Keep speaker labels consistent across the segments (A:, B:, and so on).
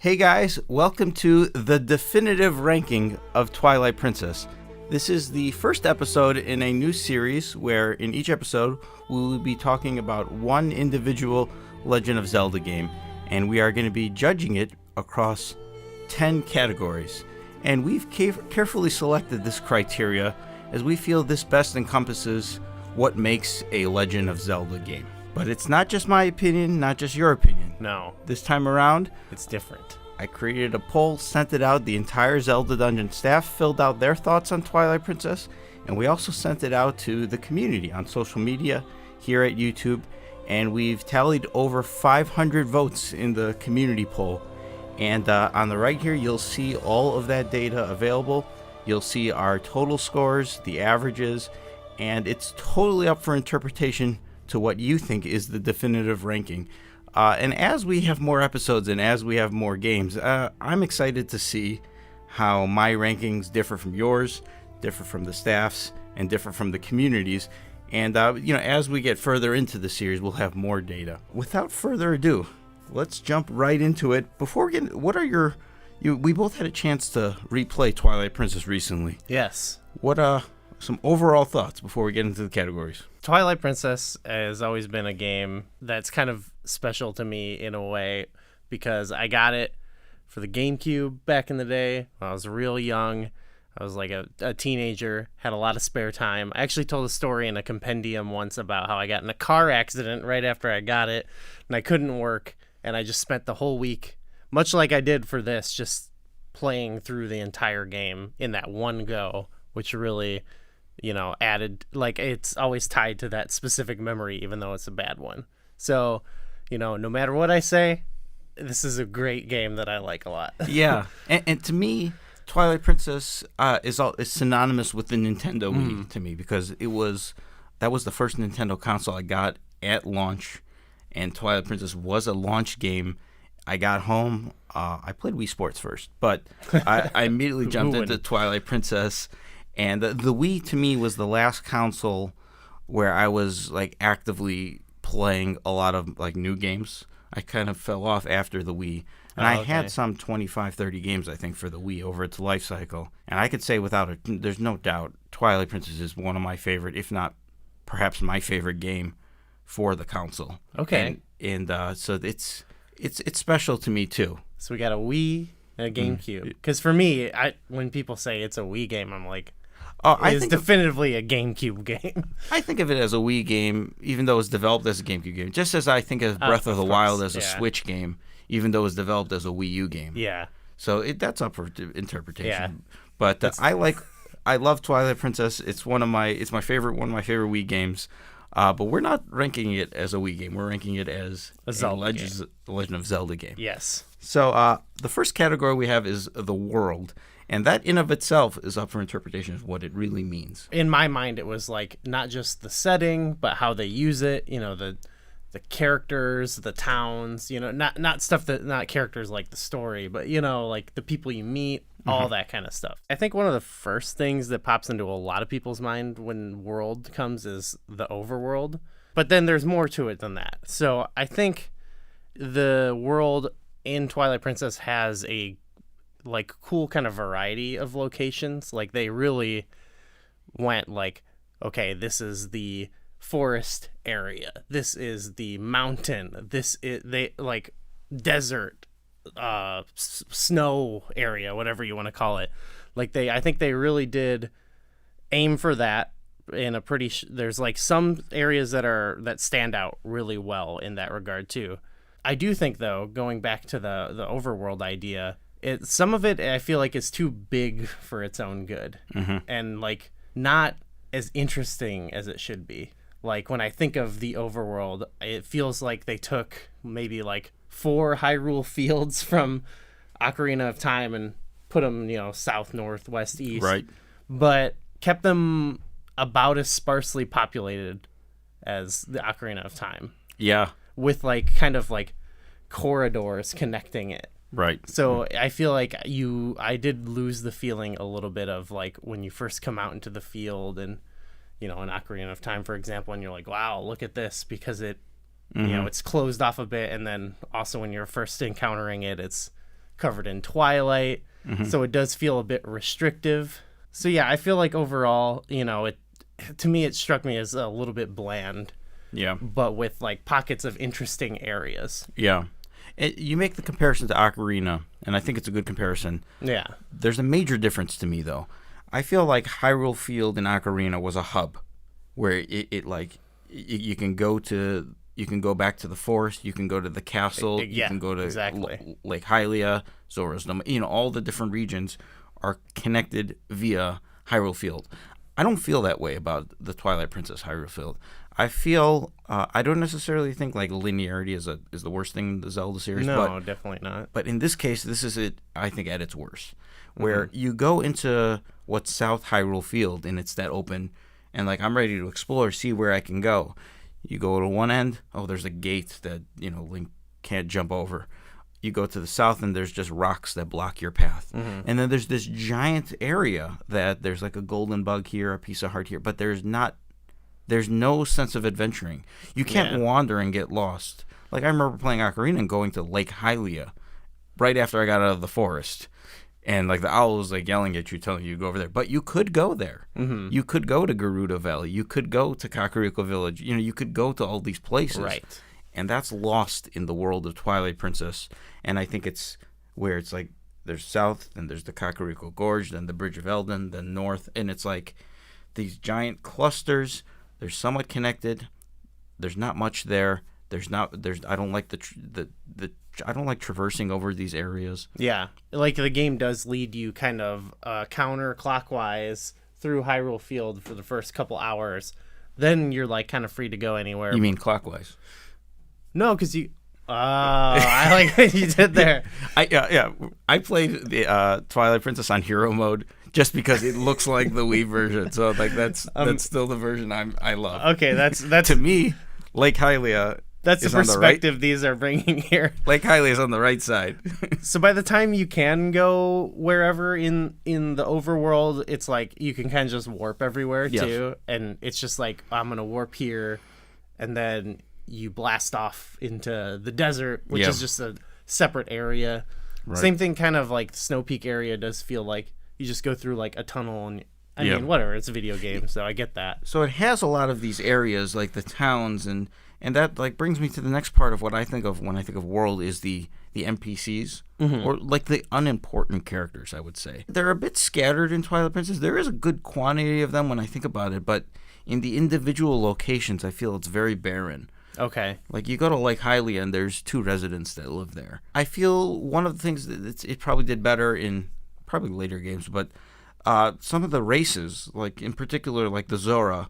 A: Hey guys, welcome to the definitive ranking of Twilight Princess. This is the first episode in a new series where in each episode we will be talking about one individual Legend of Zelda game, and we are going to be judging it across 10 categories. And we've carefully selected this criteria as we feel this best encompasses what makes a Legend of Zelda game. But it's not just my opinion, not just your opinion.
B: No.
A: This time around,
B: It's different.
A: I created a poll, sent it out. The entire Zelda Dungeon staff filled out their thoughts on Twilight Princess, and we also sent it out to the community on social media, here at YouTube, and we've tallied over 500 votes in the community poll. And on the right here, you'll see all of that data available. You'll see our total scores, the averages, and it's totally up for interpretation to what you think is the definitive ranking. And as we have more episodes and as we have more games, I'm excited to see how my rankings differ from yours, differ from the staff's, and differ from the communities. And, as we get further into the series, we'll have more data. Without further ado, let's jump right into it. Before we get, what are we both had a chance to replay Twilight Princess recently.
B: Yes.
A: What some overall thoughts before we get into the categories?
B: Twilight Princess has always been a game that's kind of special to me in a way because I got it for the GameCube back in the day when I was real young. I was like a teenager, had a lot of spare time. I actually told a story in a compendium once about how I got in a car accident right after I got it and I couldn't work, and I just spent the whole week, much like I did for this, just playing through the entire game in that one go, which really, added, like, it's always tied to that specific memory, even though it's a bad one. So, no matter what I say, this is a great game that I like a lot.
A: Yeah, and to me, Twilight Princess is synonymous with the Nintendo Wii to me, because that was the first Nintendo console I got at launch, and Twilight Princess was a launch game. I got home, I played Wii Sports first, but I immediately jumped into Twilight Princess, and the Wii to me was the last console where I was like actively playing a lot of like new games. I kind of fell off after the Wii. And I had some 25, 30 games, I think, for the Wii over its life cycle. And I could say there's no doubt, Twilight Princess is one of my favorite, if not perhaps my favorite game for the console.
B: Okay.
A: And so it's special to me, too.
B: So we got a Wii and a GameCube. Because for me, when people say it's a Wii game, I'm like, it's definitively a GameCube game.
A: I think of it as a Wii game, even though it's developed as a GameCube game. Just as I think of Breath of the Wild as a Switch game, even though it's developed as a Wii U game.
B: Yeah.
A: So that's up for interpretation.
B: Yeah.
A: But I love Twilight Princess. It's one of my favorite Wii games. But we're not ranking it as a Wii game. We're ranking it as a Legend of Zelda game.
B: Yes.
A: So the first category we have is the world. And that in of itself is up for interpretation of what it really means.
B: In my mind, it was like not just the setting, but how they use it. The characters, the towns. Not stuff not characters like the story, but like the people you meet, all that kind of stuff. I think one of the first things that pops into a lot of people's mind when world comes is the overworld. But then there's more to it than that. So I think the world in Twilight Princess has a cool kind of variety of locations. Like they really went like, okay, this is the forest area, this is the mountain, this is desert, snow area, whatever you want to call it. I think they really did aim for that in a pretty there's like some areas that stand out really well in that regard too. I do think, though, going back to the overworld idea, some of it I feel like is too big for its own good, and not as interesting as it should be. Like when I think of the overworld, it feels like they took maybe 4 Hyrule fields from Ocarina of Time and put them, south, north, west, east,
A: right?
B: But kept them about as sparsely populated as the Ocarina of Time.
A: Yeah,
B: with kind of corridors connecting it.
A: Right.
B: So I feel like I did lose the feeling a little bit of when you first come out into the field and, in Ocarina of Time, for example, and you're like, wow, look at this, because it's closed off a bit. And then also when you're first encountering it, it's covered in Twilight. So it does feel a bit restrictive. So yeah, I feel like overall, to me, it struck me as a little bit bland.
A: Yeah.
B: But with like pockets of interesting areas.
A: Yeah. You make the comparison to Ocarina, and I think it's a good comparison.
B: Yeah.
A: There's a major difference to me, though. I feel like Hyrule Field in Ocarina was a hub where you can go back to the forest, you can go to the castle, you can go to Lake Hylia, Zora's Dome. All the different regions are connected via Hyrule Field. I don't feel that way about the Twilight Princess Hyrule Field. I feel I don't necessarily think like linearity is the worst thing in the Zelda series.
B: No, definitely not.
A: But in this case, this is it. I think at its worst, where you go into what's South Hyrule Field and it's that open, and like I'm ready to explore, see where I can go. You go to one end, there's a gate that Link can't jump over. You go to the south, and there's just rocks that block your path. And then there's this giant area that there's like a golden bug here, a piece of heart here, but there's no sense of adventuring. You can't wander and get lost. Like I remember playing Ocarina and going to Lake Hylia right after I got out of the forest. And like the owl was like yelling at you, telling you to go over there. But you could go there. You could go to Gerudo Valley. You could go to Kakariko Village. You could go to all these places.
B: Right.
A: And that's lost in the world of Twilight Princess. And I think it's where it's like there's south, then there's the Kakariko Gorge, then the Bridge of Eldin, then north. And it's like these giant clusters. They're somewhat connected. There's not much there. I don't like I don't like traversing over these areas.
B: Yeah, like the game does lead you kind of counterclockwise through Hyrule Field for the first couple hours. Then you're like kind of free to go anywhere.
A: You mean clockwise?
B: No, because you. I like what you did there.
A: I played the Twilight Princess on hero mode just because it looks like the Wii version. So like that's still the version I love.
B: Okay, that's
A: to me, Lake Hylia.
B: That's the perspective these are bringing here.
A: Lake Hylia is on the right side.
B: So by the time you can go wherever in the overworld, it's like you can kind of just warp everywhere too, and it's just like I'm gonna warp here, and then you blast off into the desert, which is just a separate area. Right. Same thing, kind of like the Snow Peak area does feel like you just go through like a tunnel, and I mean whatever, it's a video game, so I get that.
A: So it has a lot of these areas like the towns and that like brings me to the next part of what I think of when I think of world is the NPCs or like the unimportant characters, I would say. They're a bit scattered in Twilight Princess. There is a good quantity of them when I think about it, but in the individual locations, I feel it's very barren.
B: Okay.
A: Like you go to Lake Hylia and there's 2 residents that live there. I feel one of the things that it probably did better in probably later games, but some of the races, like in particular like the Zora,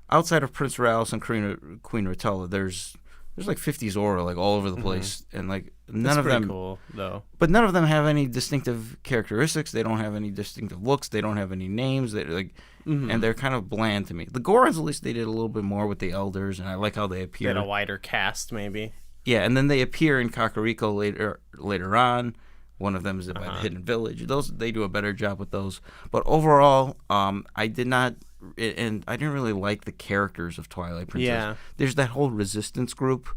A: outside of Prince Ralis and Queen Rotella, there's like 50 Zora like all over the place, and like none of them.
B: Cool though.
A: But none of them have any distinctive characteristics. They don't have any distinctive looks. They don't have any names. They like, and they're kind of bland to me. The Gorons, at least, they did a little bit more with the elders, and I like how they appear.
B: They had a wider cast, maybe.
A: Yeah, and then they appear in Kakariko later on. One of them is by the Hidden Village. They do a better job with those. But overall, I didn't really like the characters of Twilight Princess.
B: Yeah.
A: There's that whole resistance group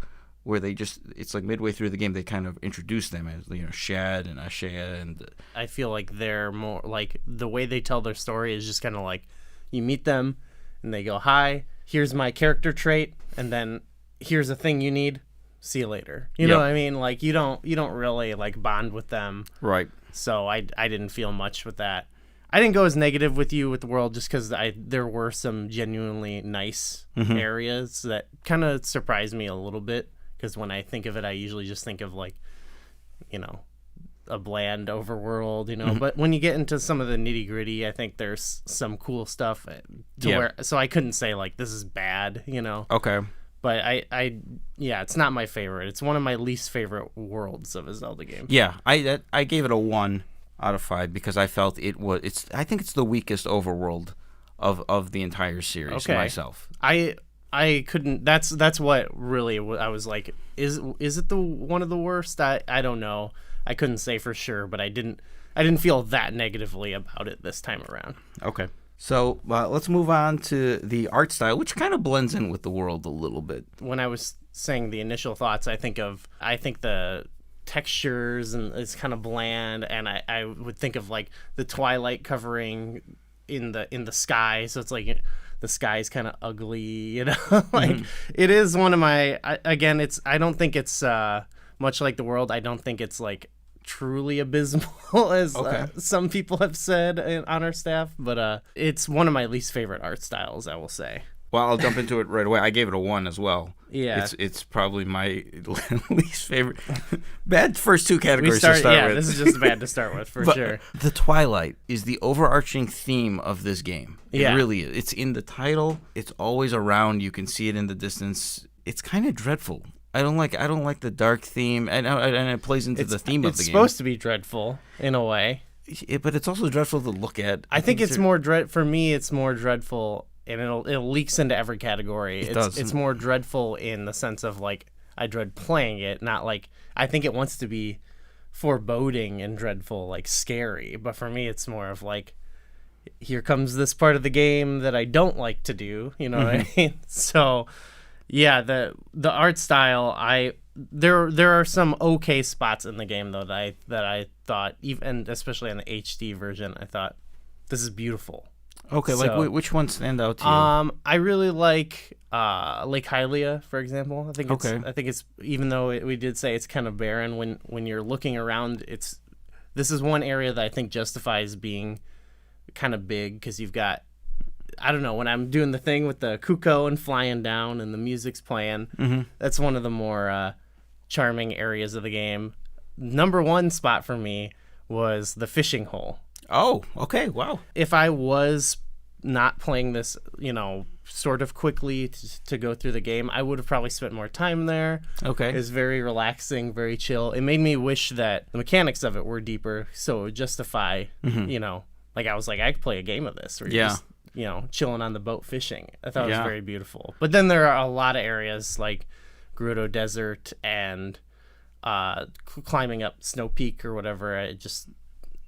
A: where it's like midway through the game they kind of introduce them as Shad and Ashea, and
B: I feel like they're more like the way they tell their story is just kind of like you meet them and they go, "Hi, here's my character trait," and then here's a thing you need. See you later. You know what I mean? Like you don't really like bond with them.
A: Right.
B: So I didn't feel much with that. I didn't go as negative with you with the world just because there were some genuinely nice areas that kind of surprised me a little bit, because when I think of it, I usually just think of like, a bland overworld, But when you get into some of the nitty gritty, I think there's some cool stuff so I couldn't say like this is bad,
A: Okay.
B: But it's not my favorite. It's one of my least favorite worlds of a Zelda game.
A: Yeah, I gave it a 1 out of 5 because I felt I think it's the weakest overworld of the entire series myself.
B: I couldn't. That's what really I was like. Is it the one of the worst? I don't know. I couldn't say for sure, but I didn't feel that negatively about it this time around.
A: Okay. So let's move on to the art style, which kind of blends in with the world a little bit.
B: When I was saying the initial thoughts, I think the textures and it's kind of bland, and I would think of like the twilight covering in the sky, so it's like the sky's kind of ugly, you know. Like it is one of my I don't think it's much like the world. I don't think it's like truly abysmal as some people have said on our staff, but it's one of my least favorite art styles, I will say.
A: Well, I'll jump into it right away. I gave it a 1 as well.
B: Yeah.
A: It's probably my least favorite. Bad first two categories to start with.
B: This is just bad to start with, for sure.
A: The Twilight is the overarching theme of this game. It really is. It's in the title. It's always around. You can see it in the distance. It's kind of dreadful. I don't like the dark theme, and it plays into the theme of the game. It's
B: supposed to be dreadful, in a way.
A: But it's also dreadful to look at.
B: I think it's more for me, it's more dreadful. And it leaks into every category. It's more dreadful in the sense of like I dread playing it, not like I think it wants to be foreboding and dreadful, like scary. But for me, it's more of like here comes this part of the game that I don't like to do. You know what I mean? So yeah, the art style, there are some okay spots in the game though that I thought, even especially in the HD version, I thought this is beautiful.
A: Okay, so, like which ones stand out to you?
B: I really like Lake Hylia, for example. I think it's even though we did say it's kind of barren when you're looking around, this is one area that I think justifies being kind of big because you've got, I don't know, when I'm doing the thing with the cuckoo and flying down and the music's playing, that's one of the more charming areas of the game. Number one spot for me was the fishing hole.
A: Oh, okay, wow.
B: If I was not playing this, sort of quickly to go through the game, I would have probably spent more time there. Okay. It was very relaxing, very chill. It made me wish that the mechanics of it were deeper, so it would justify, like I was like, I could play a game of this. Where you're just, chilling on the boat fishing. I thought it was very beautiful. But then there are a lot of areas like Gerudo Desert and climbing up Snow Peak or whatever.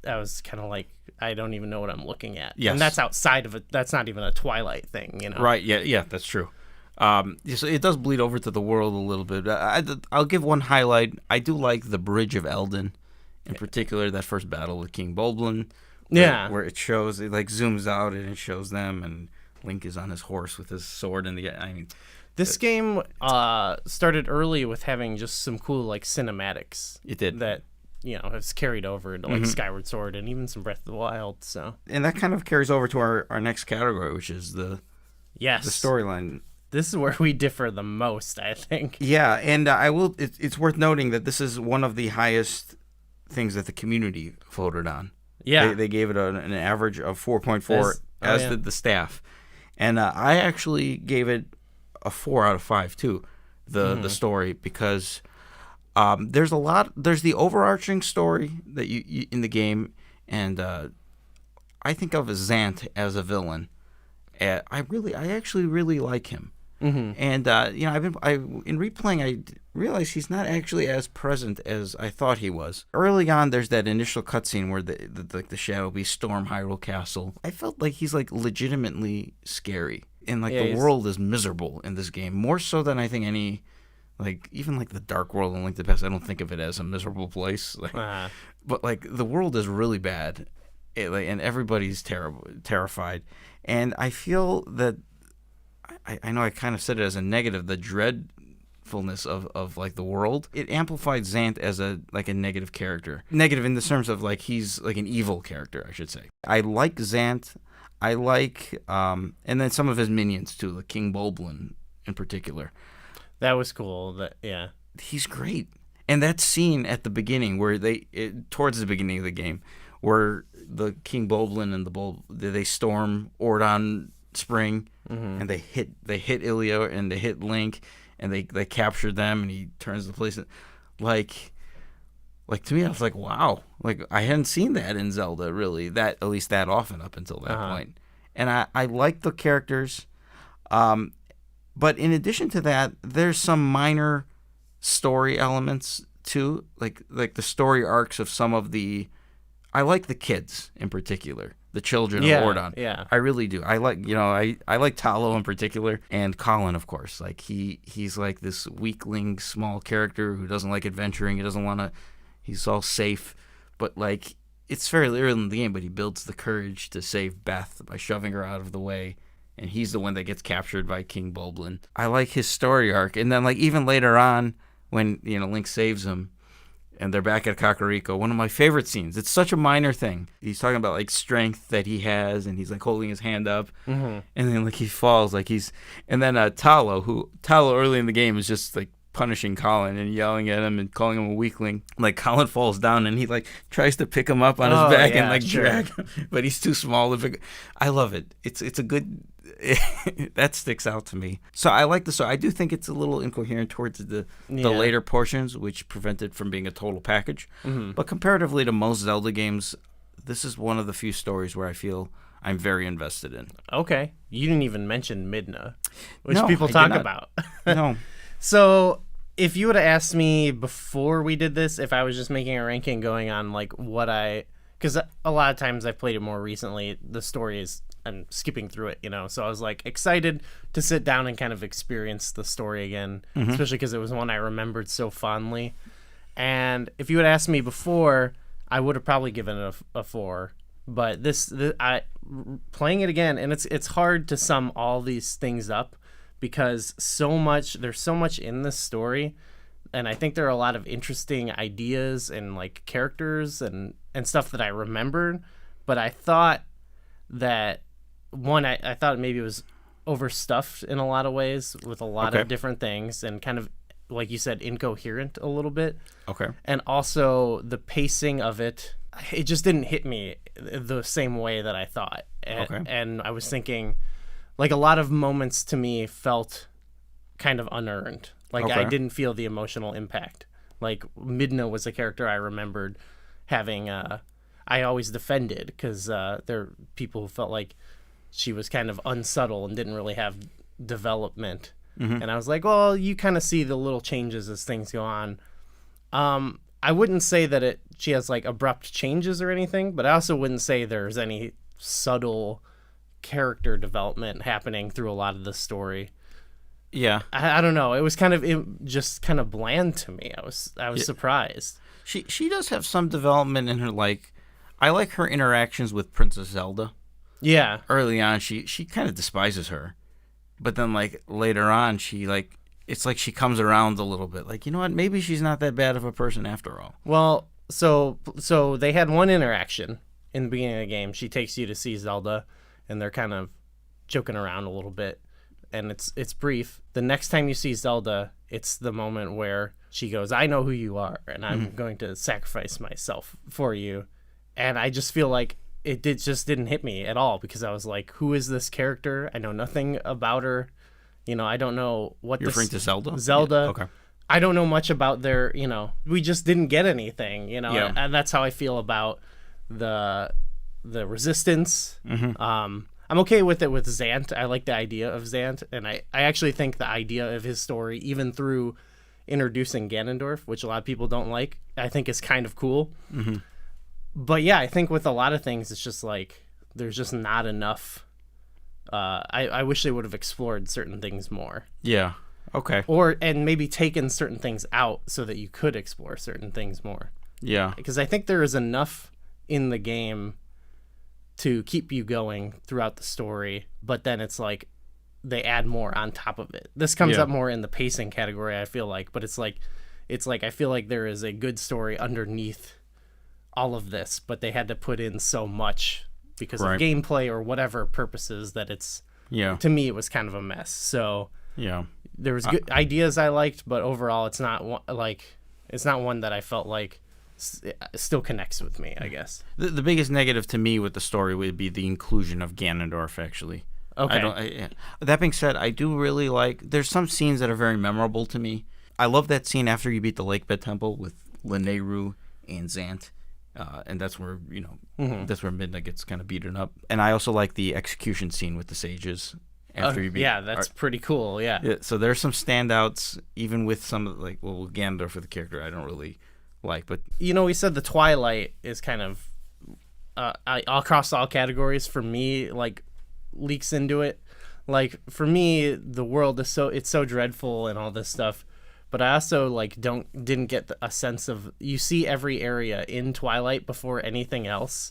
B: I was kind of like, I don't even know what I'm looking at. Yes. And that's outside of it. That's not even a Twilight thing,
A: Right, yeah, that's true. So it does bleed over to the world a little bit. I'll give one highlight. I do like the Bridge of Eldin, in particular, that first battle with King Bulblin. Where it shows, it like zooms out and it shows them, and Link is on his horse with his sword in the...
B: This game started early with having just some cool, like, cinematics.
A: It did.
B: That... has carried over to like Skyward Sword and even some Breath of the Wild. So,
A: and that kind of carries over to our next category, which is the storyline.
B: This is where we differ the most, I think.
A: Yeah, and it's worth noting that this is one of the highest things that the community voted on. Yeah, they gave it an average of 4.4, as did the staff, and I actually gave it a 4 out of 5 too. The story, because. There's the overarching story that you in the game, and I think of Zant as a villain. I actually really like him. And in replaying, I realized he's not actually as present as I thought he was. Early on, there's that initial cutscene where the Shadow Beast storm Hyrule Castle. I felt like he's like legitimately scary, and the world is miserable in this game, more so than I think any. Like, even, like, the Dark World and Link to the Past, I don't think of it as a miserable place. But, like, the world is really bad, and everybody's terrified. And I feel that, I know I kind of said it as a negative, the dreadfulness of like, the world. It amplified Zant as a negative character. Negative in the terms of, like, he's, like, an evil character, I should say. I like Zant. I like, and then some of his minions, too, like King Bulblin in particular.
B: That was cool.
A: He's great. And that scene at the beginning where towards the beginning of the game, where the King Bulblin and they storm Ordon Spring, and they hit Ilia and they hit Link, and they capture them, and he turns the place. Like to me, I was like, wow. Like, I hadn't seen that in Zelda, really, at least that often up until that point. And I like the characters. But in addition to that, there's some minor story elements too, like the story arcs of some of the. I like the kids in particular. the children
B: Yeah,
A: of Ordon.
B: yeah.
A: I really do. I like, I like Talo in particular, and Colin, of course. Like he's like this weakling, small character who doesn't like adventuring. He doesn't want to. He's all safe, but like it's fairly early in the game. But he builds the courage to save Beth by shoving her out of the way, and he's the one that gets captured by King Bulblin. I like his story arc, and then like even later on when Link saves him. And they're back at Kakariko. One of my favorite scenes. It's such a minor thing. He's talking about like strength that he has, and he's like holding his hand up, and then like he falls, and then Talo early in the game is just like punishing Colin and yelling at him and calling him a weakling. Like Colin falls down and he like tries to pick him up on his back and like drag him, but he's too small to pick. I love it. It's a good. That sticks out to me. So I like the story. I do think it's a little incoherent towards the later portions, which prevent it from being a total package. But comparatively to most Zelda games, this is one of the few stories where I feel I'm very invested in.
B: Okay. You didn't even mention Midna, which
A: No,
B: people
A: I
B: talk
A: did not.
B: about.
A: No.
B: So if you would have asked me before we did this, if I was just making a ranking going on like because a lot of times I've played it more recently, the story is, I'm skipping through it, so I was like excited to sit down and kind of experience the story again, especially because it was one I remembered so fondly. And if you had asked me before, I would have probably given it a 4. But playing it again, and it's hard to sum all these things up because there's so much in this story, and I think there are a lot of interesting ideas and like characters and stuff that I remembered. But I thought that I thought maybe it was overstuffed in a lot of ways with a lot of different things and kind of, like you said, incoherent a little bit.
A: Okay.
B: And also the pacing of it just didn't hit me the same way that I thought. And I was thinking, like, a lot of moments to me felt kind of unearned. Like, I didn't feel the emotional impact. Like, Midna was a character I remembered having, I always defended because there are people who felt like she was kind of unsubtle and didn't really have development. And I was like, well, you kind of see the little changes as things go on. I wouldn't say that she has like abrupt changes or anything, but I also wouldn't say there's any subtle character development happening through a lot of the story.
A: Yeah.
B: I don't know. It was just kind of bland to me. I was surprised.
A: She does have some development in her, like, I like her interactions with Princess Zelda.
B: Yeah.
A: Early on, she kind of despises her. But then, like, later on, it's like she comes around a little bit. Like, you know what? Maybe she's not that bad of a person after all.
B: Well, so they had one interaction in the beginning of the game. She takes you to see Zelda, and they're kind of joking around a little bit. And it's brief. The next time you see Zelda, it's the moment where she goes, I know who you are, and I'm going to sacrifice myself for you. And I just feel like just didn't hit me at all because I was like, who is this character? I know nothing about her. I don't know what
A: You're referring to Zelda?
B: Zelda.
A: Yeah. Okay.
B: I don't know much about their, we just didn't get anything,
A: Yeah.
B: And that's how I feel about the Resistance. I'm okay with it with Zant. I like the idea of Zant, and I actually think the idea of his story, even through introducing Ganondorf, which a lot of people don't like, I think is kind of cool. But yeah, I think with a lot of things, it's just like there's just not enough. I wish they would have explored certain things more.
A: Yeah. Okay.
B: And maybe taken certain things out so that you could explore certain things more.
A: Yeah.
B: Because I think there is enough in the game to keep you going throughout the story, but then it's like they add more on top of it. This comes up more in the pacing category, I feel like, but it's like I feel like there is a good story underneath all of this, but they had to put in so much because of gameplay or whatever purposes that to me it was kind of a mess. So there was good ideas I liked, but overall it's not one that I felt like still connects with me, I guess.
A: The biggest negative to me with the story would be the inclusion of Ganondorf, actually.
B: Okay.
A: That being said, I do really there's some scenes that are very memorable to me. I love that scene after you beat the Lakebed Temple with Lineru and Zant. And that's where, that's where Midna gets kind of beaten up. And I also like the execution scene with the sages after you beat.
B: Yeah, that's pretty cool. Yeah.
A: So there's some standouts, even with some of Ganondorf with the character I don't really like. But
B: we said the Twilight is kind of across all categories for me, like, leaks into it. Like, for me, the world is it's so dreadful and all this stuff, but I also, like, didn't get a sense of, you see every area in Twilight before anything else.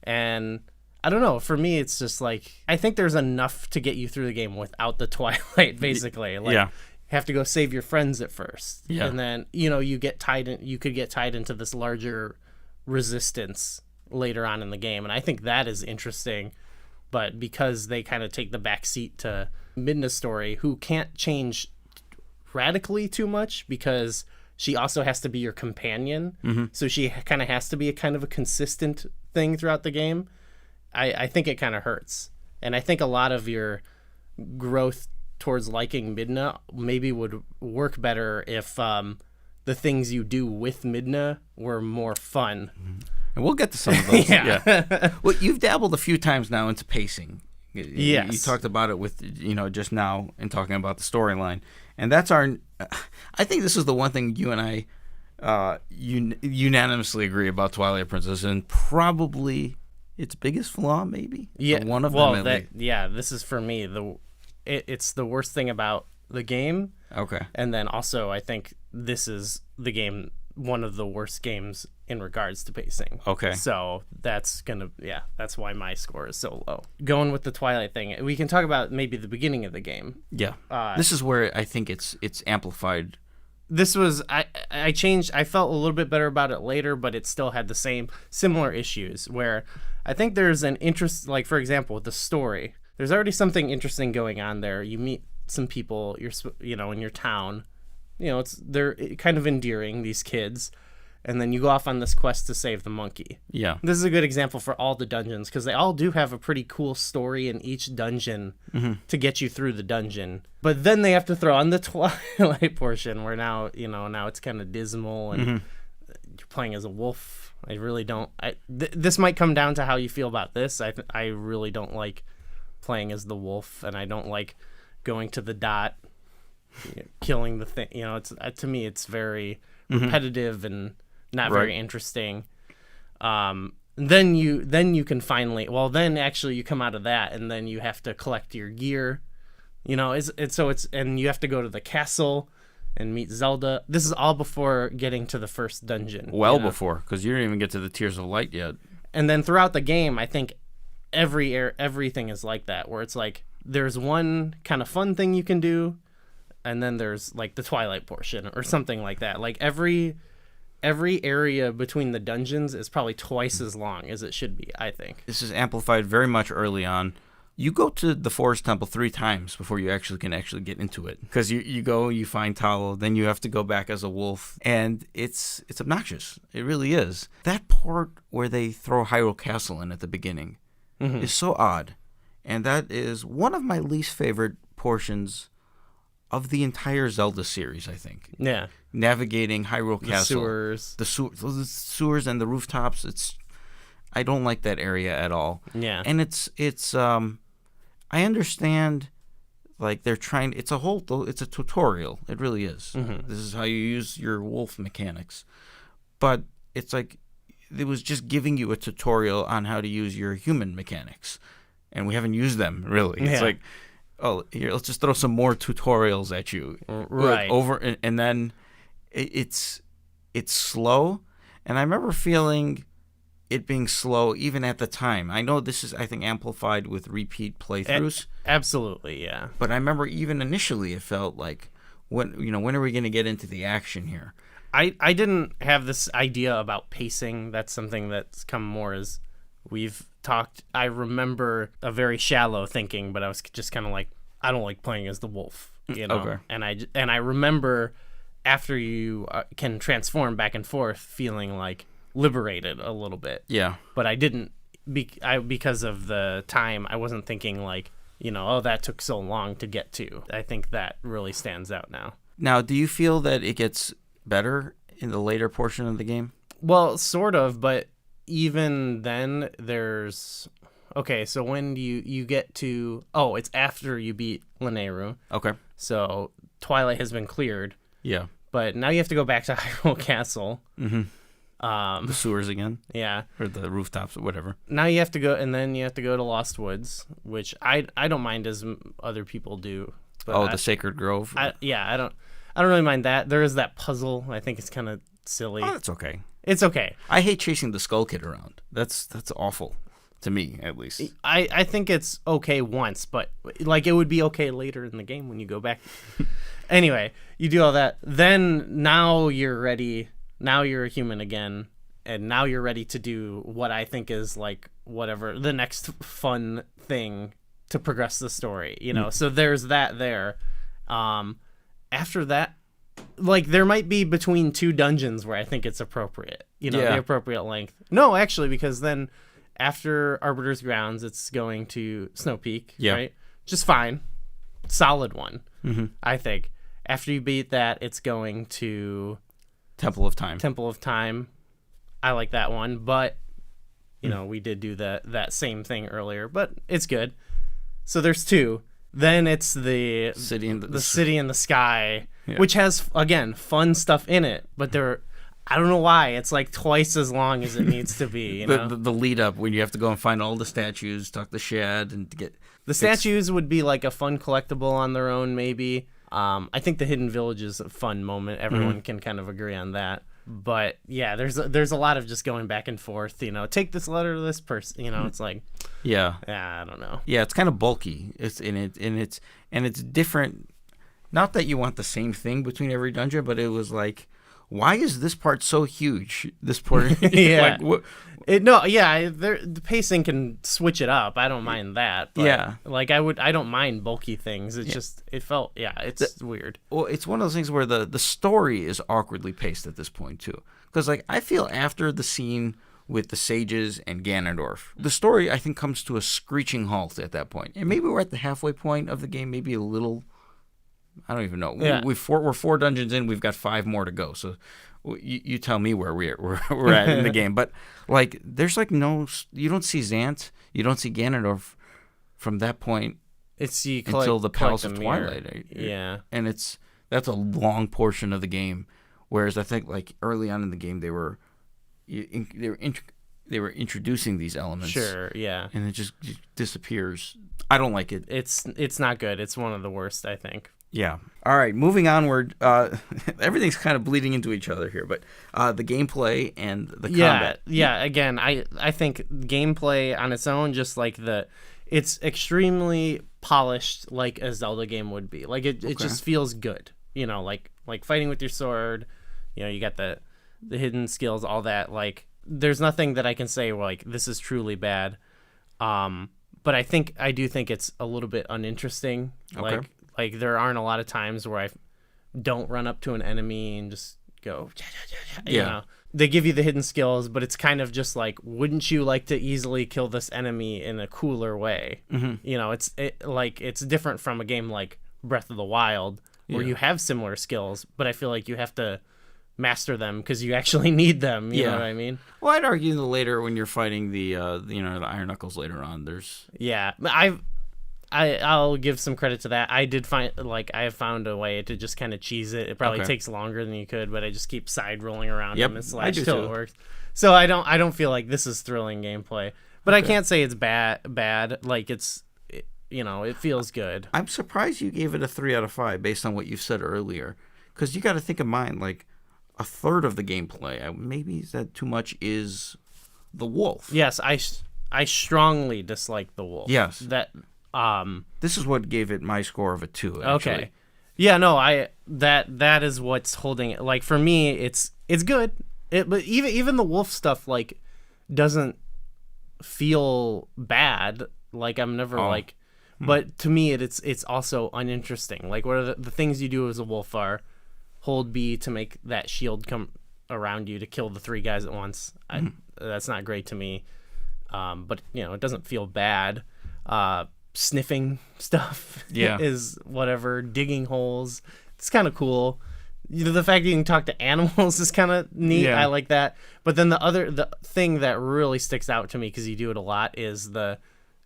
B: And I don't know, for me it's just like, I think there's enough to get you through the game without the Twilight, basically. Like, you have to go save your friends at first, and then, you know, you could get tied into this larger resistance later on in the game, and I think that is interesting. But because they kind of take the back seat to Midna's story, who can't change radically too much because she also has to be your companion, so she kind of has to be a kind of a consistent thing throughout the game. I think it kind of hurts, and I think a lot of your growth towards liking Midna maybe would work better if the things you do with Midna were more fun.
A: And we'll get to some of those. Well, you've dabbled a few times now into pacing.
B: Yes.
A: You talked about it with, you know, just now in talking about the storyline. And that's I think this is the one thing you and I unanimously agree about Twilight Princess, and probably its biggest flaw, maybe?
B: Yeah.
A: One of them,
B: this is for me. It's the worst thing about the game.
A: Okay.
B: And then also, I think this is one of the worst games in regards to pacing.
A: Okay.
B: So that's why my score is so low. Going with the Twilight thing, we can talk about maybe the beginning of the game.
A: Yeah. This is where I think it's amplified.
B: This was, I changed, I felt a little bit better about it later, but it still had the similar issues where I think there's an interest, like, for example, with the story, there's already something interesting going on there. You meet some people, in your town, they're kind of endearing, these kids, and then you go off on this quest to save the monkey.
A: Yeah.
B: This is a good example for all the dungeons, because they all do have a pretty cool story in each dungeon to get you through the dungeon. But then they have to throw on the Twilight portion, where now it's kind of dismal, and you're playing as a wolf. I really don't... this might come down to how you feel about this. I really don't like playing as the wolf, and I don't like going to the dot, killing the thing. It's to me, it's very repetitive and not very interesting. Then you can finally, actually you come out of that, and then you have to collect your gear. And you have to go to the castle and meet Zelda. This is all before getting to the first dungeon.
A: Before, because you didn't even get to the Tears of Light yet. And
B: then throughout the game, I think everything is like that, where it's like there's one kind of fun thing you can do, and then there's like the Twilight portion or something like that. Like every area between the dungeons is probably twice as long as it should be, I think.
A: This is amplified very much early on. You go to the Forest Temple 3 times before you can get into it. Because you go, you find Talo, then you have to go back as a wolf. And it's obnoxious. It really is. That part where they throw Hyrule Castle in at the beginning is so odd. And that is one of my least favorite portions of the entire Zelda series, I think.
B: Yeah.
A: Navigating Hyrule Castle. The sewers and the rooftops. I don't like that area at all.
B: Yeah.
A: And it's I understand, like, they're trying, it's a tutorial. It really is. This is how you use your wolf mechanics. But it's like, it was just giving you a tutorial on how to use your human mechanics. And we haven't used them, really.
B: Yeah.
A: It's like, oh, here, let's just throw some more tutorials at you.
B: Right.
A: And then it's slow. And I remember feeling it being slow even at the time. I know this is, I think, amplified with repeat playthroughs.
B: Absolutely, yeah.
A: But I remember even initially it felt like, when are we going to get into the action here?
B: I didn't have this idea about pacing. That's something that's come more as we've talked. I remember a very shallow thinking, but I was just kind of like, I don't like playing as the wolf,
A: Okay.
B: And I remember after you can transform back and forth, feeling like liberated a little bit.
A: Yeah.
B: But I didn't, because of the time, I wasn't thinking like, that took so long to get to. I think that really stands out now.
A: Now, do you feel that it gets better in the later portion of the game?
B: Well, sort of, but even then there's... Okay, so when do you get to... Oh, it's after you beat Lanayru.
A: Okay.
B: So Twilight has been cleared.
A: Yeah.
B: But now you have to go back to Hyrule Castle.
A: The sewers again,
B: Yeah.
A: or the rooftops or whatever.
B: Now you have to go, and then you have to go to Lost Woods, which I don't mind as other people do. But
A: The Sacred Grove.
B: I don't really mind that. There is that puzzle. I think it's kind of silly.
A: Oh, that's okay.
B: It's okay.
A: I hate chasing the Skull Kid around. That's awful to me, at least.
B: I think it's okay once, but like it would be okay later in the game when you go back. Anyway, you do all that. Then now you're ready. Now you're a human again, and now you're ready to do what I think is like whatever the next fun thing to progress the story. You know, so there's that there. After that, like there might be between two dungeons where I think it's appropriate. You know, the appropriate length. No, actually, because then after Arbiter's Grounds, it's going to Snow Peak, right? Just fine. Solid one, I think. After you beat that, it's going to
A: Temple of Time.
B: Temple of Time. I like that one, but you know, we did do that same thing earlier, but it's good. So there's two. Then it's the
A: City in
B: the City in the Sky, which has again fun stuff in it, but I don't know why it's like twice as long as it needs to be. You know?
A: the lead up when you have to go and find all the statues, talk to Shad, and get
B: the statues would be like a fun collectible on their own, maybe. I think the Hidden Village is a fun moment. Everyone can kind of agree on that. But yeah, there's a lot of just going back and forth. You know, take this letter to this person. You know, it's like I don't know.
A: Yeah, it's kind of bulky. It's different. Not that you want the same thing between every dungeon, but it was like, why is this part so huge? This part,
B: like, the pacing can switch it up. I don't mind that. But like I don't mind bulky things. It's just it felt it's weird.
A: Well, it's one of those things where the story is awkwardly paced at this point too, because like I feel after the scene with the sages and Ganondorf, the story I think comes to a screeching halt at that point, and maybe we're at the halfway point of the game, maybe a little. I don't even know. Yeah. We're 4 dungeons in. We've got 5 more to go. So you tell me where we're at in the game. But like, there's like you don't see Zant, you don't see Ganondorf from that point. Until the Palace of Twilight.
B: Yeah,
A: and that's a long portion of the game. Whereas I think like early on in the game they were introducing these elements.
B: Sure. Yeah.
A: And it just disappears. I don't like it.
B: It's not good. It's one of the worst, I think.
A: Yeah. All right. Moving onward. Everything's kind of bleeding into each other here, but the gameplay and the combat.
B: Yeah. Again, I think gameplay on its own, just like it's extremely polished, like a Zelda game would be. Like it just feels good. You know, like fighting with your sword. You know, you got the hidden skills, all that. Like, there's nothing that I can say like this is truly bad. But I do think it's a little bit uninteresting.
A: Okay.
B: Like there aren't a lot of times where I don't run up to an enemy and just go, you know. They give you the hidden skills, but it's kind of just like, wouldn't you like to easily kill this enemy in a cooler way? You know, it's different from a game like Breath of the Wild where you have similar skills, but I feel like you have to master them because you actually need them. You know what I mean?
A: Well, I'd argue the later when you're fighting the Iron Knuckles later on, there's I'll give some credit to that. I have found a way to just kind of cheese it. It probably takes longer than you could, but I just keep side rolling around them and slash till it works. So I don't feel like this is thrilling gameplay, but I can't say it's bad. Like it feels good. I'm surprised you gave it a 3 out of 5 based on what you said earlier, because you got to think of mine. Like a third of the gameplay, maybe is that too much, is the wolf.
B: Yes, I strongly dislike the wolf.
A: Yes,
B: that.
A: This is what gave it my score of a 2. Actually.
B: Okay. Yeah, no, that is what's holding it. Like for me, it's good. But even the wolf stuff like doesn't feel bad. Like I'm never but to me it's also uninteresting. Like what are the things you do as a wolf are hold B to make that shield come around you to kill the 3 guys at once. That's not great to me. But you know, it doesn't feel bad. Sniffing stuff is whatever. Digging holes, it's kind of cool. The fact that you can talk to animals is kind of neat. I like that. But then the thing that really sticks out to me, because you do it a lot, is the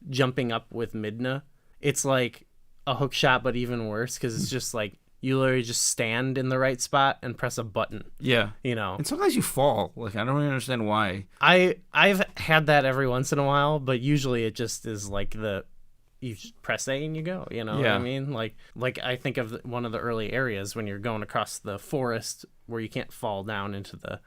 B: jumping up with Midna. It's like a hook shot, but even worse, because it's just like You literally just stand in the right spot and press a button.
A: Yeah.
B: You know.
A: And sometimes you fall. Like, I don't really understand why.
B: I've had that every once in a while, but usually it just is like you just press A and you go, you know what I mean? Like I think of one of the early areas when you're going across the forest where you can't fall down into the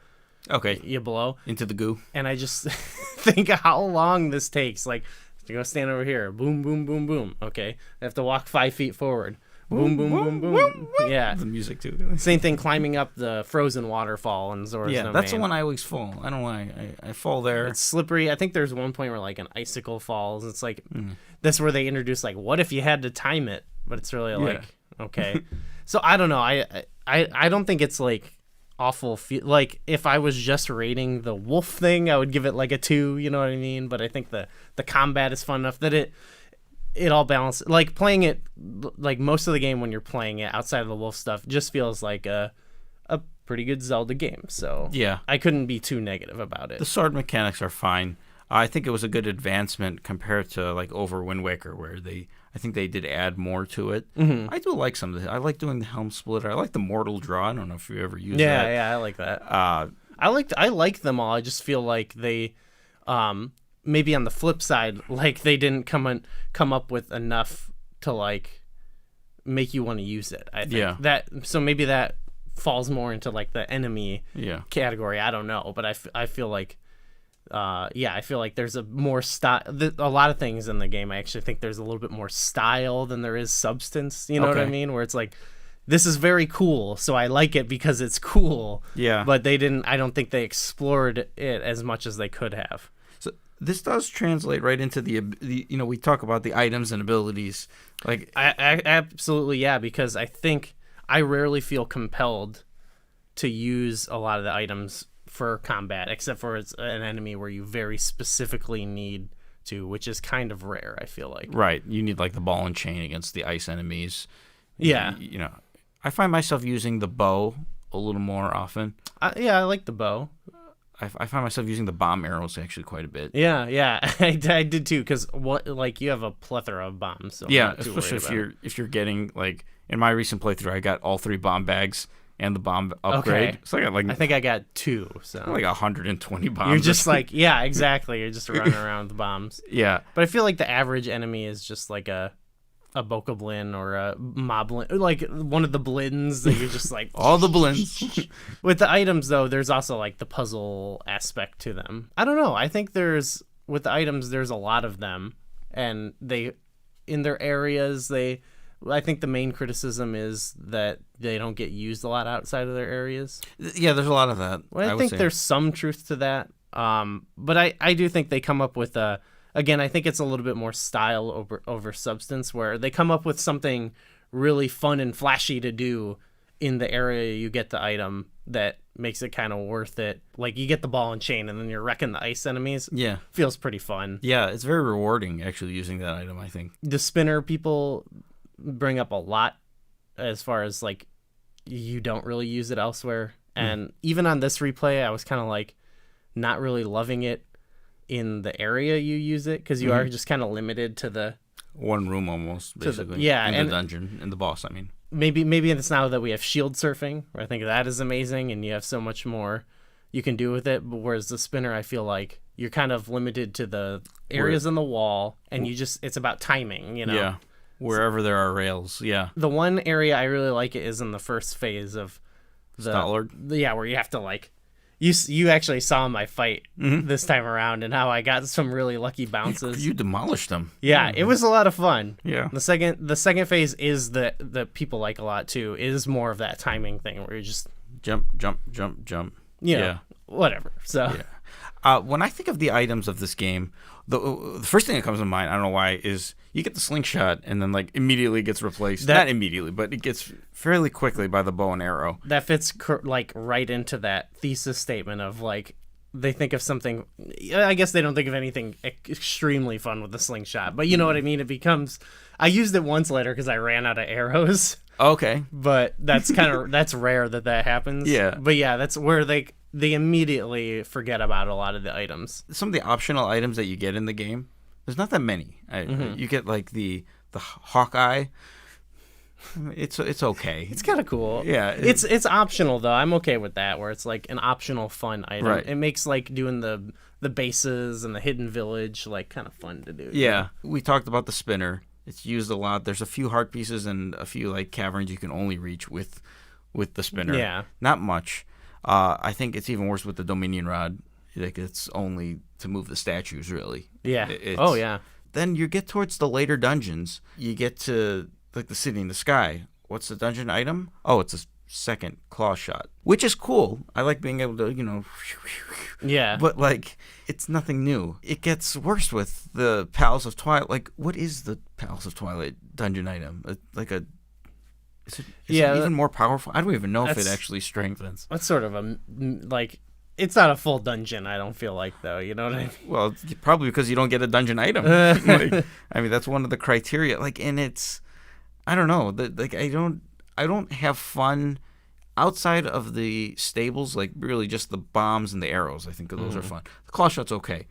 B: you below
A: into the goo.
B: And I just think of how long this takes. Like, you go stand over here, boom, boom, boom, boom. Okay, I have to walk 5 feet forward. Boom, boom, boom, boom, boom. Yeah.
A: The music, too.
B: Same thing climbing up the frozen waterfall in Zora's Domain.
A: That's the one I always fall. I don't know why. I fall there.
B: It's slippery. I think there's one point where, like, an icicle falls. It's like, that's where they introduce, like, what if you had to time it? But it's really like, okay. So, I don't know. I don't think it's, like, awful. Like, if I was just rating the wolf thing, I would give it, like, a 2. You know what I mean? But I think the combat is fun enough that it all balances. Like, playing it, like, most of the game when you're playing it outside of the wolf stuff just feels like a pretty good Zelda game. So
A: yeah,
B: I couldn't be too negative about it.
A: The sword mechanics are fine. I think it was a good advancement compared to, like, over Wind Waker, where I think they did add more to it. I do like some of it. I like doing the helm splitter. I like the mortal draw. I don't know if you ever used that.
B: Yeah, I like that. I like them all. I just feel like they maybe on the flip side, like, they didn't come up with enough to, like, make you want to use it. I think so maybe that falls more into, like, the enemy category. I don't know, but I feel like I feel like there's a more style. A lot of things in the game, I actually think there's a little bit more style than there is substance. You know what I mean? Where it's like, this is very cool, so I like it because it's cool. Yeah. But I don't think they explored it as much as they could have.
A: This does translate right into the we talk about the items and abilities. Like,
B: I absolutely, yeah, because I think I rarely feel compelled to use a lot of the items for combat, except for it's an enemy where you very specifically need to, which is kind of rare, I feel like.
A: Right. You need, like, the ball and chain against the ice enemies.
B: Yeah.
A: I find myself using the bow a little more often.
B: I like the bow.
A: I find myself using the bomb arrows actually quite a bit.
B: Yeah, I did too, because you have a plethora of bombs. So
A: yeah, especially if you're getting, like, in my recent playthrough, I got all 3 bomb bags and the bomb upgrade.
B: Okay.
A: So I
B: think I got 2. So
A: like 120 bombs.
B: You're just like, yeah, exactly. You're just running around with bombs.
A: Yeah,
B: but I feel like the average enemy is just like a Bokoblin or a Moblin, like one of the blins that you're just like
A: all the blins.
B: With the items, though, there's also, like, the puzzle aspect to them. I don't know. I think with the items, there's a lot of them, and in their areas, I think the main criticism is that they don't get used a lot outside of their areas.
A: Yeah, there's a lot of that.
B: Well, I think there's some truth to that. But I do think they come up with again, I think it's a little bit more style over substance, where they come up with something really fun and flashy to do in the area you get the item that makes it kind of worth it. Like, you get the ball and chain, and then you're wrecking the ice enemies. Yeah. Feels pretty fun.
A: Yeah, it's very rewarding, actually, using that item, I think.
B: The spinner people bring up a lot as far as, like, you don't really use it elsewhere. And even on this replay, I was kind of, like, not really loving it in the area you use it, because you are just kind of limited to the
A: one room almost, basically. In the dungeon, in the boss, I mean.
B: Maybe it's now that we have shield surfing, where I think that is amazing, and you have so much more you can do with it. But whereas the spinner, I feel like you're kind of limited to the areas in the wall, and it's about timing, you know? Yeah,
A: wherever there are rails, yeah.
B: The one area I really like it is in the first phase of the
A: Stotlord?
B: Yeah, where you have to, like, You actually saw my fight this time around, and how I got some really lucky bounces.
A: You demolished them.
B: Yeah, it was a lot of fun. Yeah. The second phase is that people like a lot too. Is more of that timing thing where you just
A: jump, jump, jump, jump.
B: Yeah. Whatever. So.
A: Yeah. When I think of the items of this game, the first thing that comes to mind, I don't know why, is you get the slingshot and then, like, immediately gets replaced. Not immediately, but it gets fairly quickly by the bow and arrow.
B: That fits like right into that thesis statement of, like, they think of something. I guess they don't think of anything extremely fun with the slingshot, but you know what I mean. It becomes. I used it once later because I ran out of arrows.
A: Okay,
B: but that's that's rare that happens. Yeah, but yeah, that's where they immediately forget about a lot of the items.
A: Some of the optional items that you get in the game, there's not that many. You get, like, the Hawkeye. It's okay.
B: It's kind of cool.
A: Yeah,
B: it's optional though. I'm okay with that, where it's like an optional fun item.
A: Right.
B: It makes like doing the bases and the hidden village like kind of fun to do.
A: Yeah, we talked about the spinner. It's used a lot. There's a few heart pieces and a few like caverns you can only reach with the spinner.
B: Yeah.
A: Not much. I think it's even worse with the Dominion Rod. Like it's only to move the statues, really.
B: Yeah.
A: It's,
B: Yeah.
A: Then you get towards the later dungeons. You get to like the city in the sky. What's the dungeon item? Oh, it's a second claw shot, which is cool. I like being able to,
B: Yeah.
A: But like, it's nothing new. It gets worse with the Palace of Twilight. Like, what is the Palace of Twilight dungeon item? Is it even more powerful? I don't even know if it actually strengthens.
B: That's sort of a like. It's not a full dungeon. I don't feel like though. You know what I mean?
A: Well, probably because you don't get a dungeon item. Like, I mean, that's one of the criteria. Like, and it's, I don't know. I don't have fun outside of the stables. Like, really, just the bombs and the arrows. I think those are fun. The claw shot's okay.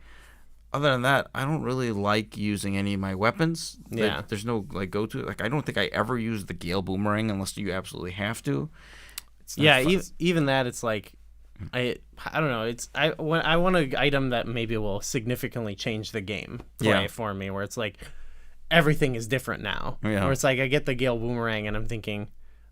A: Other than that, I don't really like using any of my weapons.
B: Yeah.
A: There's no like go to. Like, I don't think I ever use the Gale Boomerang unless you absolutely have to. It's not fun.
B: Even that, it's like. I don't know. I want an item that maybe will significantly change the game for me, where it's like everything is different now.
A: Yeah.
B: Where it's like I get the Gale Boomerang and I'm thinking,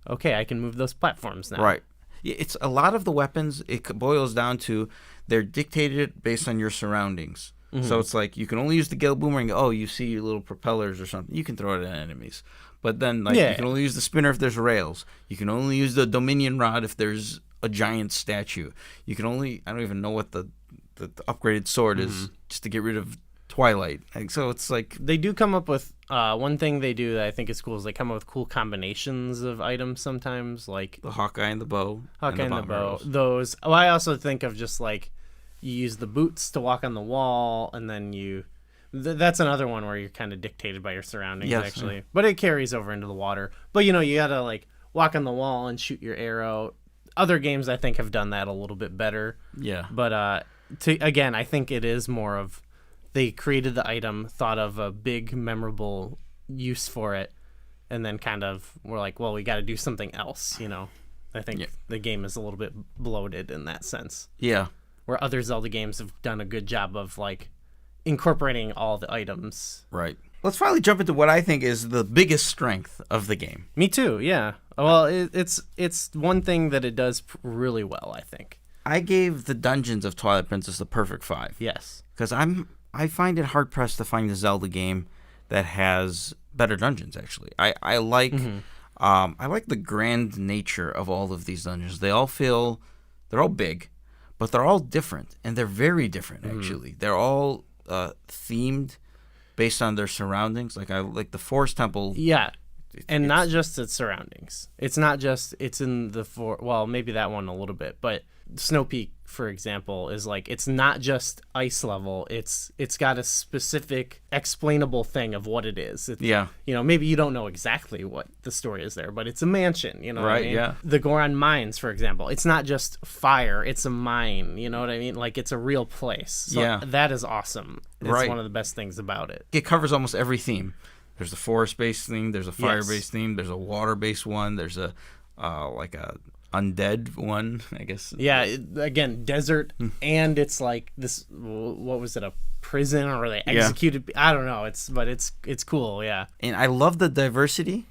B: okay, I can move those platforms now.
A: Right. It's a lot of the weapons. It boils down to they're dictated based on your surroundings. Mm-hmm. So it's like you can only use the Gale Boomerang. Oh, you see little propellers or something. You can throw it at enemies. But then you can only use the spinner if there's rails. You can only use the Dominion Rod if there's a giant statue. You can only, I don't even know what the upgraded sword is, just to get rid of Twilight. Like, so it's like
B: they do come up with one thing they do that I think is cool is they come up with cool combinations of items sometimes, like
A: the Hawkeye and the bow.
B: Hawkeye and the bow. Those. Oh, I also think of just like you use the boots to walk on the wall, and then you. That's another one where you're kind of dictated by your surroundings, actually. Yeah. But it carries over into the water. But you gotta like walk on the wall and shoot your arrow. Other games, I think, have done that a little bit better.
A: Yeah.
B: But again, I think it is more of they created the item, thought of a big, memorable use for it, and then kind of were like, well, we got to do something else, I think the game is a little bit bloated in that sense.
A: Yeah.
B: Where other Zelda games have done a good job of, like, incorporating all the items.
A: Right. Let's finally jump into what I think is the biggest strength of the game.
B: Me too, yeah. Well, it's one thing that it does really well, I think.
A: I gave the dungeons of Twilight Princess the perfect 5.
B: Yes.
A: Because I find it hard pressed to find a Zelda game that has better dungeons. Actually, I like I like the grand nature of all of these dungeons. They're all big, but they're all different, and they're very different. Actually, they're all themed based on their surroundings. Like I like the Forest Temple.
B: Yeah. And not just its surroundings. It's not just it's in the well, maybe that one a little bit, but Snow Peak, for example, is like it's not just ice level. It's got a specific explainable thing of what it is. Maybe you don't know exactly what the story is there, but it's a mansion.
A: Right.
B: What I mean?
A: Yeah.
B: The Goron Mines, for example, it's not just fire. It's a mine. You know what I mean? Like it's a real place. So that is awesome. It's one of the best things about it.
A: It covers almost every theme. There's a forest-based theme. There's a fire-based theme. There's a water-based one. There's a like a undead one, I guess.
B: Yeah, again, desert, and it's like this. What was it? A prison, or they executed? I don't know. It's cool. Yeah.
A: And I love the diversity.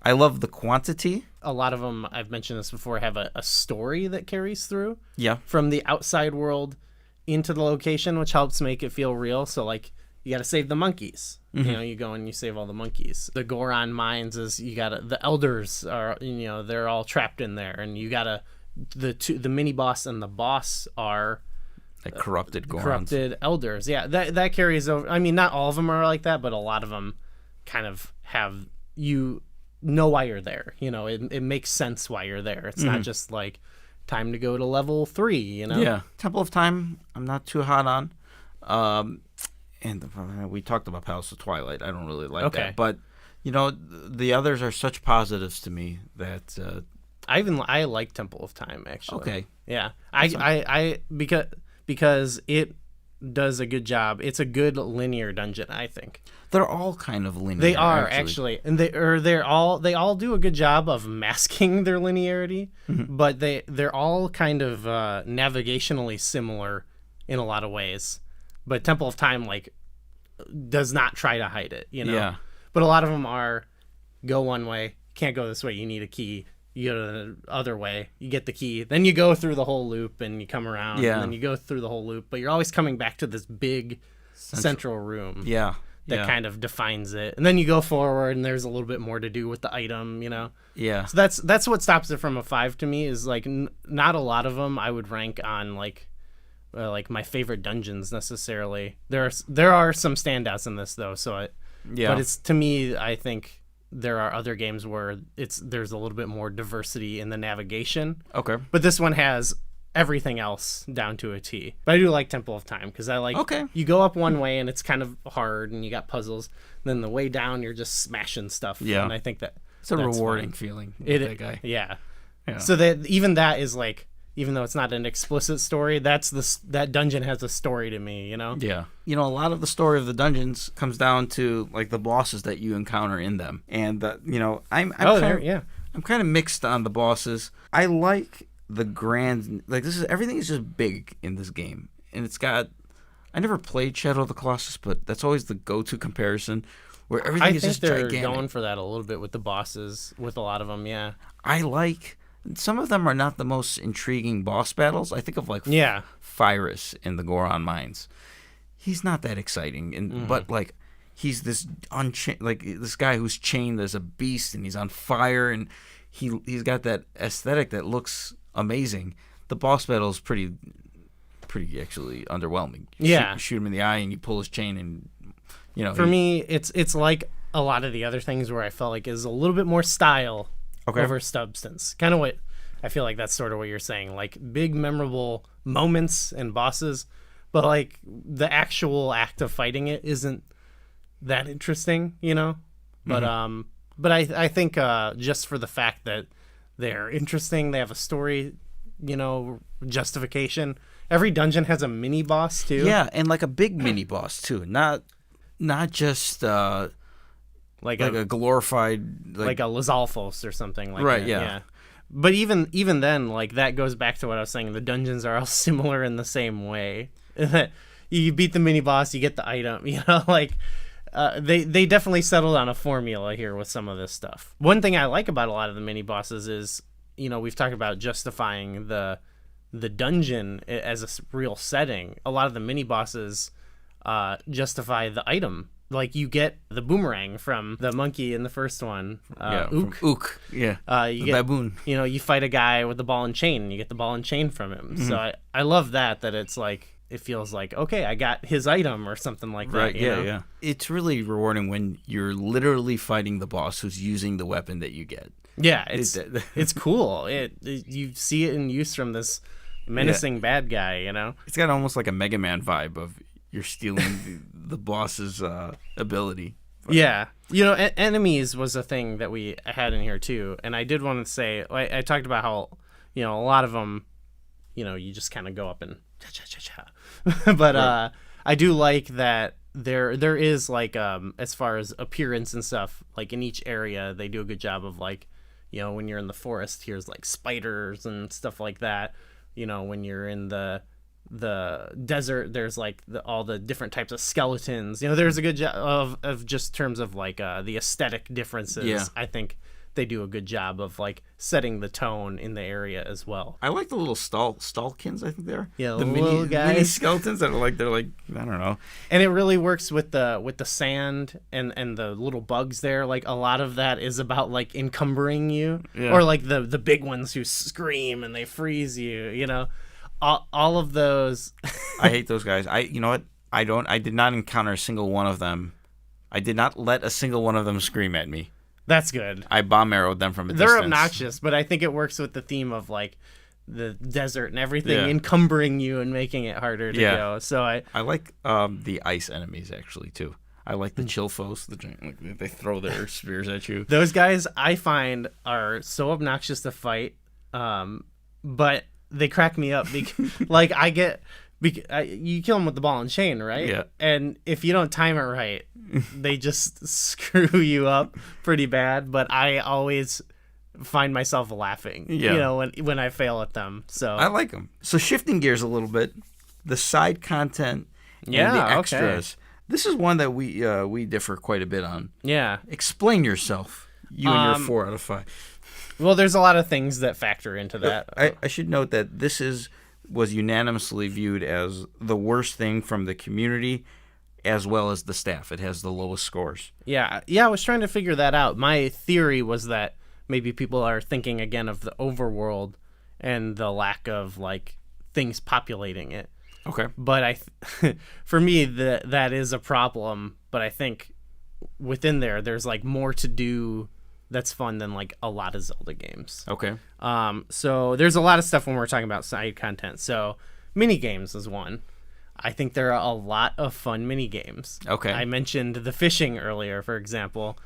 A: I love the quantity.
B: A lot of them, I've mentioned this before, have a story that carries through.
A: Yeah.
B: From the outside world into the location, which helps make it feel real. So like. You got to save the monkeys. You go and you save all the monkeys. The Goron Mines is the elders are they're all trapped in there, and you got to the mini boss and the boss are
A: like corrupted Gorons.
B: Corrupted elders. Yeah, that carries over. I mean, not all of them are like that, but a lot of them kind of have why you're there. It makes sense why you're there. It's not just like time to go to level 3.
A: Yeah, Temple of Time. I'm not too hot on. And we talked about Palace of Twilight. I don't really like that. But, the others are such positives to me that...
B: I like Temple of Time, actually.
A: Okay.
B: Yeah. I because it does a good job. It's a good linear dungeon, I think.
A: They're all kind of linear.
B: They are actually, and they all do a good job of masking their linearity, but they're all kind of navigationally similar in a lot of ways. But Temple of Time like does not try to hide it, you know.
A: Yeah.
B: But a lot of them are go one way, can't go this way. You need a key. You go the other way, you get the key, then you go through the whole loop and you come around, and then you go through the whole loop. But you're always coming back to this big central room.
A: Yeah.
B: That kind of defines it, and then you go forward, and there's a little bit more to do with the item, you know.
A: Yeah.
B: So that's what stops it from a 5 to me. Is like not a lot of them I would rank on like my favorite dungeons necessarily. There are some standouts in this though. But it's, to me, I think there are other games where there's a little bit more diversity in the navigation.
A: Okay.
B: But this one has everything else down to a T. But I do like Temple of Time because I like you go up one way and it's kind of hard and you got puzzles. Then the way down you're just smashing stuff.
A: Yeah.
B: And I think
A: it's a rewarding feeling with that guy.
B: Yeah. So that is like, even though it's not an explicit story, that dungeon has a story to me, you know?
A: Yeah. You know, a lot of the story of the dungeons comes down to like the bosses that you encounter in them. And you know, I'm kind of mixed on the bosses. I like the grand, like everything is just big in this game, and it's got. I never played Shadow of the Colossus, but that's always the go-to comparison, where everything is just gigantic. I think they're going
B: for that a little bit with the bosses, with a lot of them. Yeah,
A: I like. Some of them are not the most intriguing boss battles. I think of like Pyrus in the Goron Mines. He's not that exciting, but like he's this this guy who's chained as a beast, and he's on fire, and he's got that aesthetic that looks amazing. The boss battle is pretty actually underwhelming. Shoot him in the eye and you pull his chain, and you know. For me,
B: it's like a lot of the other things where I felt like is a little bit more style over substance. Kind of what I feel like that's sort of what you're saying, like big memorable moments and bosses, but like the actual act of fighting it isn't that interesting, you know. But I think just for the fact that they're interesting, they have a story, you know, justification. Every dungeon has a mini boss too.
A: Yeah, and like a big mini boss too. Not just like a glorified
B: like a Lizalfos or something like
A: that. Right,
B: yeah. But even then, like that goes back to what I was saying. The dungeons are all similar in the same way. You beat the mini boss, you get the item, you know, like they definitely settled on a formula here with some of this stuff. One thing I like about a lot of the mini bosses is, you know, we've talked about justifying the dungeon as a real setting. A lot of the mini bosses justify the item. Like you get the boomerang from the monkey in the first one.
A: Ook. Yeah.
B: You get baboon. You know, you fight a guy with the ball and chain, and you get the ball and chain from him. So I love that it's like, it feels like, okay, I got his item or something like that.
A: Right, yeah. It's really rewarding when you're literally fighting the boss who's using the weapon that you get.
B: Yeah, it's cool. You see it in use from this menacing bad guy, you know?
A: It's got almost like a Mega Man vibe of you're stealing the boss's ability.
B: But. Yeah. You know, enemies was a thing that we had in here too. And I did want to say, I talked about how, you know, a lot of them, you know, you just kind of go up and cha-cha-cha-cha. But right. I do like that there is like as far as appearance and stuff, like in each area they do a good job of like, you know, when you're in the forest, here's like spiders and stuff like that. You know, when you're in the desert, there's like all the different types of skeletons. You know, there's a good job of just terms of like the aesthetic differences.
A: Yeah.
B: I think they do a good job of like setting the tone in the area as well.
A: I like the little stalkins, I think they're.
B: Yeah,
A: the
B: little
A: mini skeletons that are they're like I don't know.
B: And it really works with the sand and the little bugs there. Like a lot of that is about like encumbering you, or like the big ones who scream and they freeze you. You know, all of those.
A: I hate those guys. You know what? I did not encounter a single one of them. I did not let a single one of them scream at me.
B: That's good.
A: I bomb arrowed them from a distance.
B: They're obnoxious, but I think it works with the theme of like the desert and everything encumbering you and making it harder to go. So I
A: like the ice enemies actually too. I like the Chilfos, they throw their spears at you.
B: Those guys I find are so obnoxious to fight, but they crack me up because like I get You kill them with the ball and chain, right?
A: Yeah.
B: And if you don't time it right, they just screw you up pretty bad. But I always find myself laughing, when I fail at them. So
A: I like them. So shifting gears a little bit, the side content and the extras. Okay. This is one that we differ quite a bit on.
B: Yeah.
A: Explain yourself. You and your 4 out of 5.
B: Well, there's a lot of things that factor into that.
A: I should note that this was unanimously viewed as the worst thing from the community as well as the staff. It has the lowest scores.
B: Yeah, I was trying to figure that out. My theory was that maybe people are thinking again of the overworld and the lack of like things populating it.
A: Okay.
B: But for me, that is a problem. But I think within there's like more to do that's fun than like a lot of Zelda games.
A: Okay.
B: So there's a lot of stuff when we're talking about side content. So mini games is one. I think there are a lot of fun mini games.
A: Okay.
B: I mentioned the fishing earlier, for example.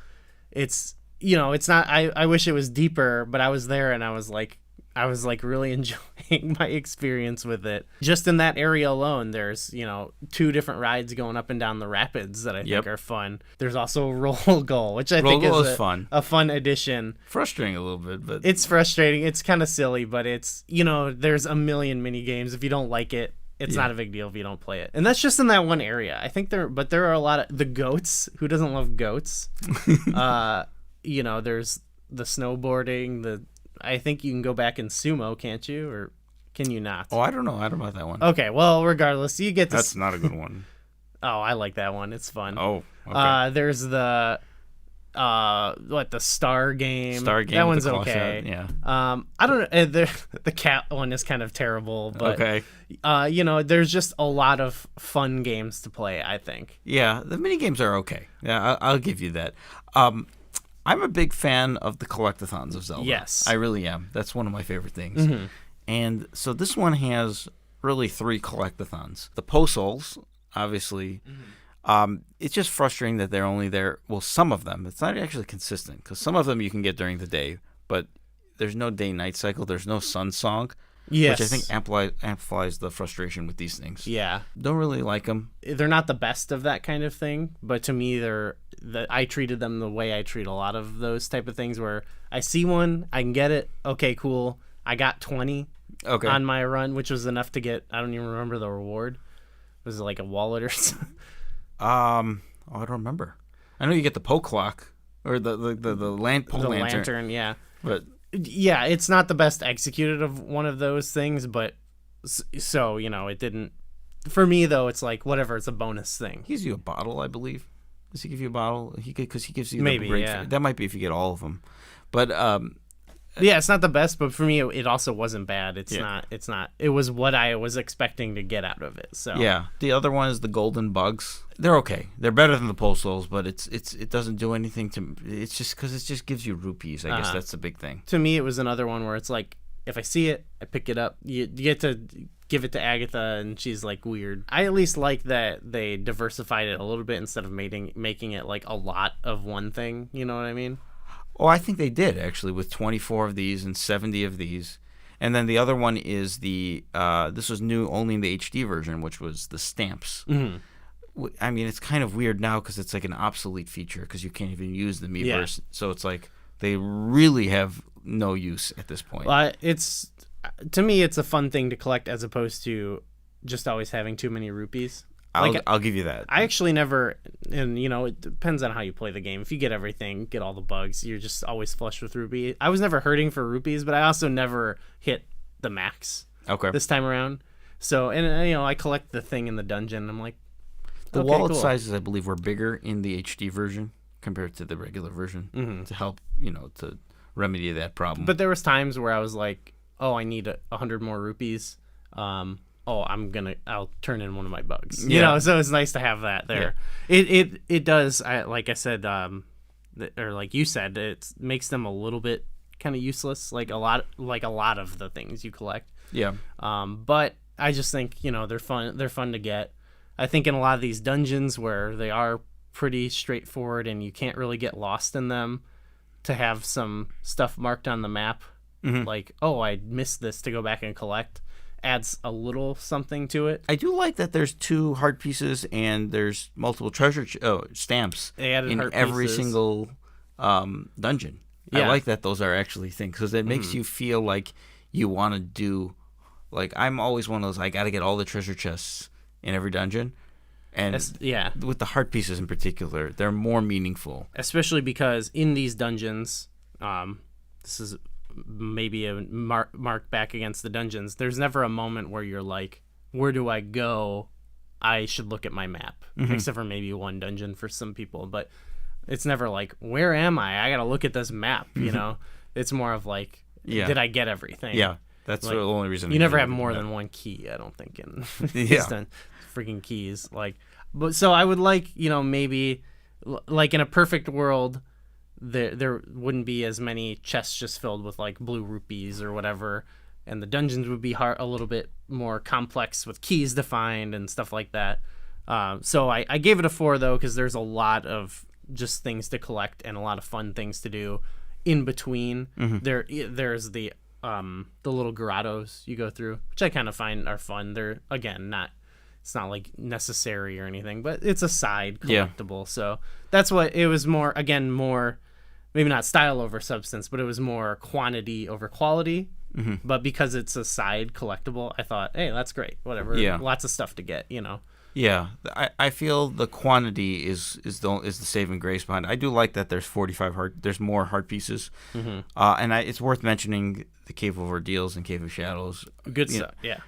B: It's it's not. I wish it was deeper, but I was there and I was like really enjoying my experience with it. Just in that area alone, there's 2 different rides going up and down the rapids that I think are fun. There's also Roll Goal, which I think is
A: fun.
B: A fun addition.
A: Frustrating a little bit, but
B: it's frustrating. It's kind of silly, but it's there's a million mini games. If you don't like it, it's not a big deal if you don't play it. And that's just in that one area. I think there are a lot of the goats. Who doesn't love goats? There's the snowboarding, I think you can go back in sumo, can't you? Or can you not?
A: Oh, I don't know. I don't know about that one.
B: Okay, well, regardless, you get to...
A: That's not a good one.
B: Oh, I like that one. It's fun.
A: Oh, okay.
B: There's the... the Star Game.
A: Star Game.
B: That one's okay.
A: Yeah.
B: I don't know. The cat one is kind of terrible, but...
A: Okay.
B: There's just a lot of fun games to play, I think.
A: Yeah, the mini games are okay. Yeah, I'll give you that. I'm a big fan of the collectathons of Zelda.
B: Yes.
A: I really am. That's one of my favorite things.
B: Mm-hmm.
A: And so this one has really 3 collectathons. The Postals, obviously. Mm-hmm. It's just frustrating that they're only there. Well, some of them. It's not actually consistent because some of them you can get during the day, but there's no day-night cycle. There's no sun song.
B: Yes.
A: Which I think amplifies the frustration with these things.
B: Yeah.
A: Don't really like them.
B: They're not the best of that kind of thing, but to me, I treated them the way I treat a lot of those type of things where I see one, I can get it, okay, cool. I got 20 on my run, which was enough to get, I don't even remember the reward. Was it like a wallet or something?
A: I don't remember. I know you get the Poke Clock or the lantern.
B: Yeah.
A: But...
B: Yeah, it's not the best executed of one of those things, but so, it didn't... For me, though, it's like, whatever, it's a bonus thing.
A: He gives you a bottle, I believe. Does he give you a bottle? Because he gives you
B: maybe,
A: the
B: yeah.
A: That might be if you get all of them. But...
B: yeah, it's not the best, but for me, it also wasn't bad. It's not. It was what I was expecting to get out of it. So
A: yeah, the other one is the golden bugs. They're okay. They're better than the Postals, but it doesn't do anything to. It's just because it just gives you rupees. I guess that's the big thing.
B: To me, it was another one where it's like, if I see it, I pick it up. You get to give it to Agatha, and she's like weird. I at least like that they diversified it a little bit instead of making it like a lot of one thing. You know what I mean?
A: Oh, I think they did, actually, with 24 of these and 70 of these. And then the other one is this was new only in the HD version, which was the stamps.
B: Mm-hmm.
A: I mean, it's kind of weird now because it's like an obsolete feature because you can't even use the Miiverse. Yeah. So it's like they really have no use at this point.
B: Well, to me, it's a fun thing to collect as opposed to just always having too many rupees.
A: I'll give you that.
B: I actually never, and it depends on how you play the game. If you get everything, get all the bugs, you're just always flush with rupees. I was never hurting for rupees, but I also never hit the max.
A: Okay.
B: This time around. So, and I collect the thing in the dungeon. I'm like,
A: the wallet sizes, I believe, were bigger in the HD version compared to the regular version to help, to remedy that problem.
B: But there was times where I was like, oh, I need 100 more rupees. I'll turn in one of my bugs. So it's nice to have that there. Yeah. It does, like I said, or like you said, it makes them a little bit kind of useless, like a lot of the things you collect.
A: Yeah.
B: But I just think, they're fun to get. I think in a lot of these dungeons where they are pretty straightforward and you can't really get lost in them, to have some stuff marked on the map, like, oh, I missed this to go back and collect, adds a little something to it.
A: I do like that there's 2 heart pieces and there's multiple treasure stamps
B: They added
A: in
B: heart
A: every
B: pieces.
A: single dungeon. I
B: Yeah.
A: like that those are actually things because it makes you feel like you want to do. Like, I'm always one of those, I got to get all the treasure chests in every dungeon. And with the heart pieces in particular, they're more meaningful.
B: Especially because in these dungeons, this is maybe a mark back against the dungeons. There's never a moment where you're like, where do I go? I should look at my map. Except for maybe one dungeon for some people. But it's never like, where am I? I got to look at this map, you know? It's more of like, did I get everything?
A: Yeah, that's
B: like,
A: the only reason.
B: You never have more than one key, I don't think, in these freaking keys. Like, but so I would like, you know, maybe like in a perfect world, there wouldn't be as many chests just filled with like blue rupees or whatever, and the dungeons would be a little bit more complex with keys to find and stuff like that. So I gave it a 4 though, because there's a lot of just things to collect and a lot of fun things to do in between. There's the little grottos you go through, which I kind of find are fun. They're, again, it's not like necessary or anything, but it's a side collectible. So that's what it was, more maybe not style over substance, but it was more quantity over quality. But because it's a side collectible, I thought, hey, that's great. Whatever. Lots of stuff to get, you know.
A: Yeah, I feel the quantity is the saving grace behind it. I do like that there's 45 there's more heart pieces, and it's worth mentioning the Cave of Ordeals and Cave of Shadows.
B: Good stuff. Yeah.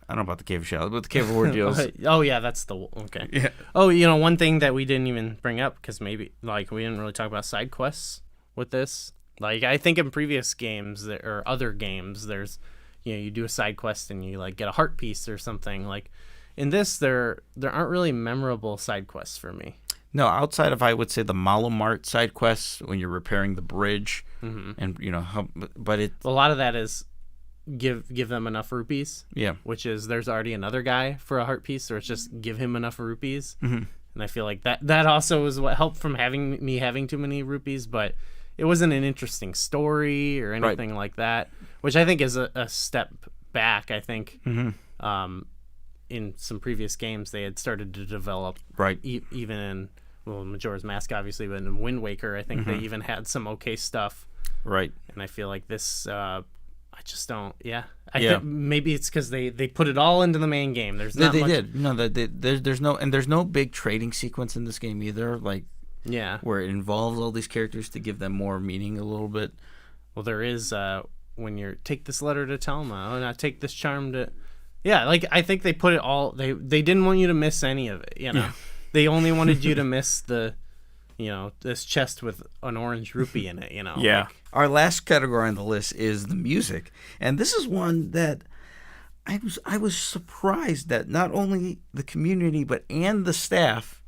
A: I don't know about the Cave of Shadows, but the Cave of Ordeals.
B: Oh yeah, that's the okay.
A: Yeah.
B: Oh, you know, one thing that we didn't even bring up, because maybe like we didn't really talk about side quests with this. Like, I think in previous games or other games, there's, you know, you do a side quest and you like get a heart piece or something. Like in this, there aren't really memorable side quests for me.
A: No, outside of, I would say, the Malomart side quests when you're repairing the bridge, and you know, but a
B: lot of that is give them enough rupees.
A: Yeah,
B: which is there's already another guy for a heart piece, or it's just give him enough rupees. And I feel like that also is what helped from having too many rupees, but it wasn't an interesting story or anything like that, which I think is a step back. I think in some previous games they had started to develop, even in Majora's Mask, obviously, but in Wind Waker, I think they even had some okay stuff. Right. And I feel like this, I just don't. Yeah. I think maybe it's because they put it all into the main game. There's not much. Did. No,
A: there's no big trading sequence in this game either. Like, where it involves all these characters to give them more meaning a little bit.
B: Well, there is when you take this letter to Telma, and I take this charm to. Yeah, like I think they put it all. They didn't want you to miss any of it. You know, they only wanted you to miss the, you know, this chest with an orange rupee in it. You know.
A: Yeah. Like, our last category on the list is the music, and this is one that I was surprised that not only the community and the staff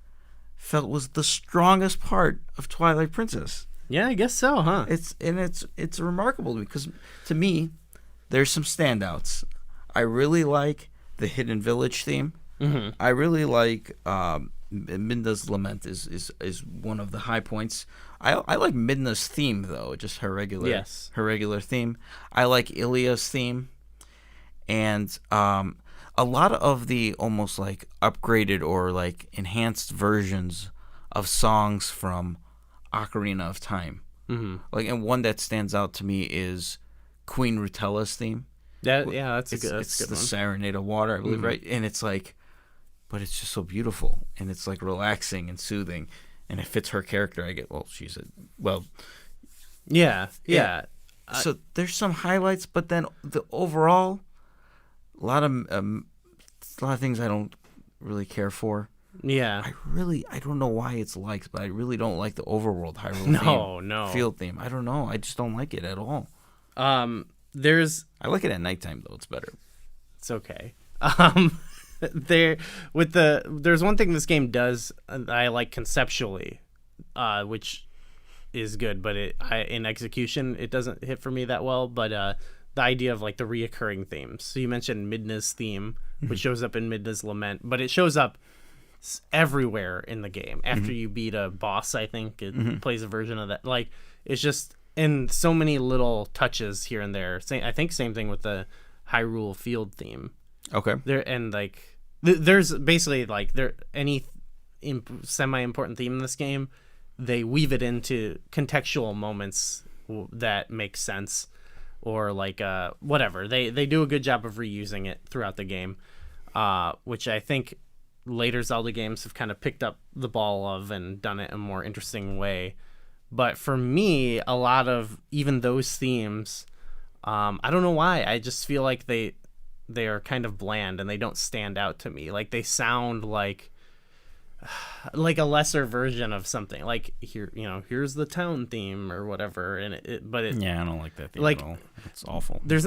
A: felt was the strongest part of Twilight Princess.
B: Yeah, I guess so, huh?
A: It's remarkable because to me, there's some standouts. I really like the Hidden Village theme. I really like Midna's Lament is one of the high points. I like Midna's theme though, just her regular theme. I like Ilia's theme, and a lot of the almost like upgraded or like enhanced versions of songs from Ocarina of Time. Like, and one that stands out to me is Queen Rutella's theme.
B: That's a good
A: It's the
B: one.
A: Serenade of Water, I believe, right? And it's like, but it's just so beautiful, and it's like relaxing and soothing, and it fits her character. So there's some highlights, but then the overall, a lot of things I don't really care for.
B: Yeah,
A: I don't know why it's liked, but I really don't like the overworld Hyrule field theme. I don't know. I just don't like it at all. I like it at nighttime though. It's better.
B: It's okay. There's one thing this game does I like conceptually, which is good, but in execution it doesn't hit for me that well. But the idea of like the reoccurring themes. So you mentioned Midna's theme, which shows up in Midna's Lament, but it shows up everywhere in the game. After you beat a boss, I think it plays a version of that. Like, it's just in so many little touches here and there. I think same thing with the Hyrule field theme.
A: Okay.
B: There's basically like any semi-important theme in this game, they weave it into contextual moments that make sense, or like whatever. They do a good job of reusing it throughout the game, which I think later Zelda games have kind of picked up the ball of and done it in a more interesting way. But for me, a lot of even those themes, I don't know why, I just feel like they are kind of bland and they don't stand out to me. Like they sound like a lesser version of something. Like here's the town theme or whatever, and
A: yeah, I don't like that theme
B: like,
A: at all. It's awful.
B: There's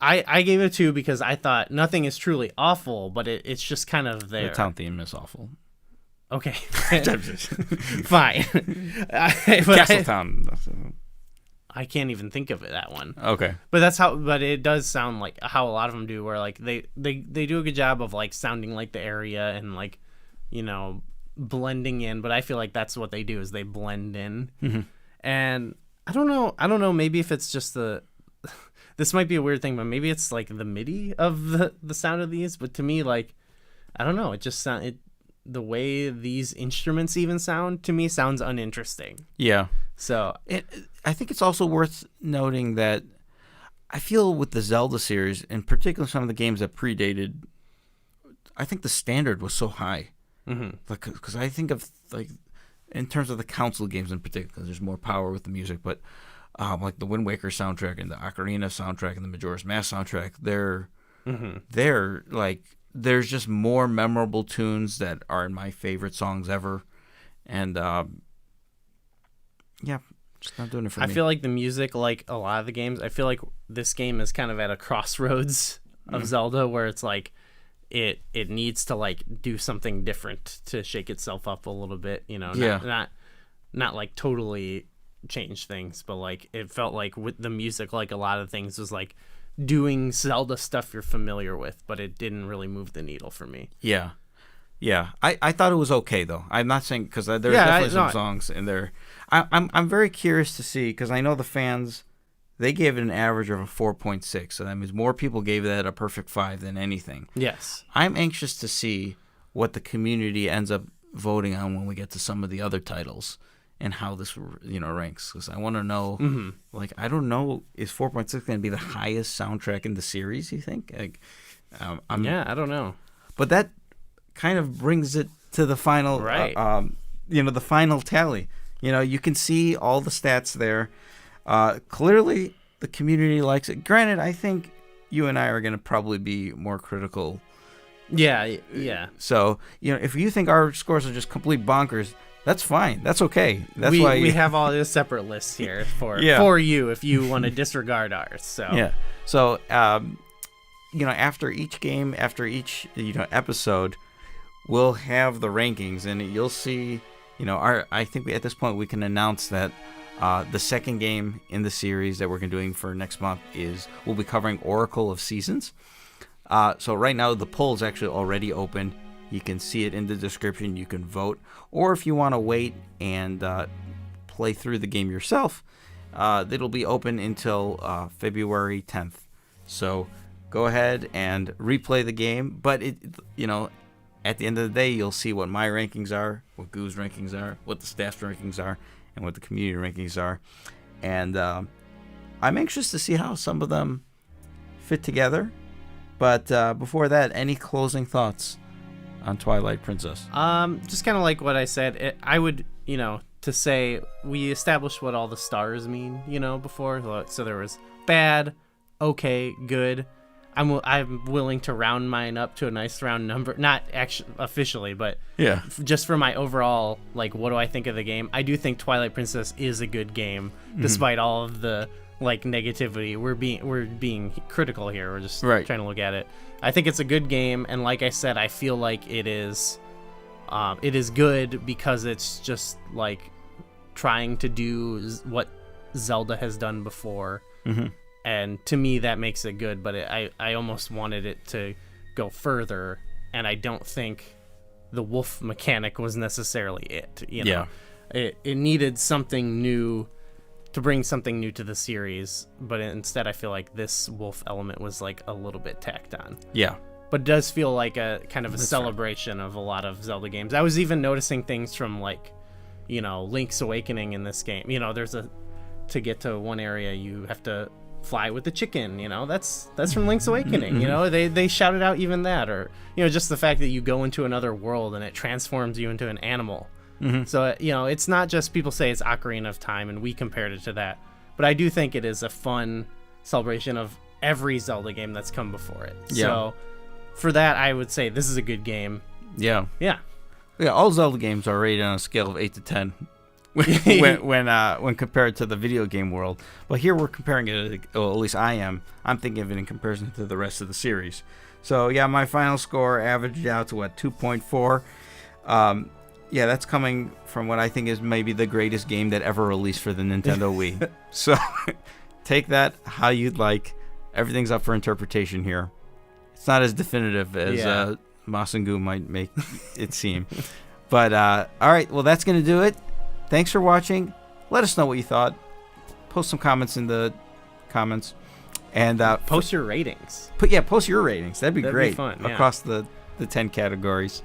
B: I gave it a 2 because I thought nothing is truly awful, but it's just kind of there.
A: The town theme is awful.
B: Okay, fine.
A: Castletown.
B: I can't even think of that one.
A: Okay,
B: but it does sound like how a lot of them do, where like they do a good job of like sounding like the area and like, blending in. But I feel like that's what they do, is they blend in.
A: Mm-hmm.
B: And I don't know, maybe if it's just this might be a weird thing, but maybe it's like the MIDI of the sound of these. But to me, like, I don't know, it just the way these instruments even sound to me sounds uninteresting.
A: Yeah.
B: So
A: I think it's also worth noting that I feel with the Zelda series, in particular some of the games that predated, I think the standard was so high.
B: Mm-hmm.
A: Like, because I think of, like, in terms of the console games in particular, there's more power with the music, but like the Wind Waker soundtrack and the Ocarina soundtrack and the Majora's Mask soundtrack, they're like, there's just more memorable tunes that are in my favorite songs ever. And yeah, just not doing it for me.
B: I feel like the music, like a lot of the games, I feel like this game is kind of at a crossroads of Zelda, where it's like it needs to like do something different to shake itself up a little bit, not like totally change things, but like it felt like with the music, like a lot of things was like doing Zelda stuff you're familiar with, but it didn't really move the needle for me.
A: Yeah. I thought it was okay though. I'm not saying, because there's definitely some songs in there. I'm very curious to see, because I know the fans, they gave it an average of a 4.6, so that means more people gave that a perfect 5 than anything.
B: Yes.
A: I'm anxious to see what the community ends up voting on when we get to some of the other titles and how this ranks, because I want to know. Like, I don't know, is 4.6 going to be the highest soundtrack in the series, you think? Like,
B: I don't know,
A: but that kind of brings it to the final,
B: right?
A: The final tally. You can see all the stats there. Clearly, the community likes it. Granted, I think you and I are going to probably be more critical.
B: Yeah.
A: So, if you think our scores are just complete bonkers, that's fine. That's okay. That's why
B: we have all these separate lists here for you if you want to disregard ours. So
A: yeah. So after each game, after each episode, we'll have the rankings, and you'll see. I think at this point we can announce that the second game in the series that we're doing for next month we'll be covering Oracle of Seasons. So right now the poll is actually already open. You can see it in the description. You can vote, or if you want to wait and play through the game yourself, it'll be open until February 10th. So go ahead and replay the game. But at the end of the day, you'll see what my rankings are, what Goo's rankings are, what the staff's rankings are, and what the community rankings are. And I'm anxious to see how some of them fit together. But before that, any closing thoughts on Twilight Princess?
B: Just kind of like what I said. I would, to say we established what all the stars mean, before. So there was bad, okay, good. I'm willing to round mine up to a nice round number, not actually officially, but
A: yeah,
B: just for my overall, like, what do I think of the game? I do think Twilight Princess is a good game, despite all of the like negativity. We're being critical here. We're just trying to look at it. I think it's a good game, and like I said, I feel like it is good because it's just like trying to do what Zelda has done before. And to me, that makes it good, but I almost wanted it to go further, and I don't think the wolf mechanic was necessarily it. Yeah. It needed something new to bring something new to the series, but instead I feel like this wolf element was like a little bit tacked on.
A: Yeah.
B: But it does feel like a kind of a celebration of a lot of Zelda games. I was even noticing things from like, you know, Link's Awakening in this game. You know, to get to one area you have to fly with the chicken, you know, that's from Link's Awakening. You know, they shouted out even that, or, you know, just the fact that you go into another world and it transforms you into an animal. So, you know, it's not just people say it's Ocarina of Time and we compared it to that, but I do think it is a fun celebration of every Zelda game that's come before it.
A: Yeah.
B: So for that, I would say this is a good game.
A: Yeah.
B: Yeah.
A: Yeah, all Zelda games are rated on a scale of 8 to 10 when compared to the video game world. But here we're comparing it, well, at least I am. I'm thinking of it in comparison to the rest of the series. So, yeah, my final score averaged out to, 2.4. Yeah, that's coming from what I think is maybe the greatest game that ever released for the Nintendo Wii. So, take that how you'd like. Everything's up for interpretation here. It's not as definitive as Masangu might make it seem. But, all right, well, that's going to do it. Thanks for watching. Let us know what you thought. Post some comments in the comments. And
B: post your ratings.
A: Post your ratings. That'd be great.
B: Be fun,
A: across the 10 categories.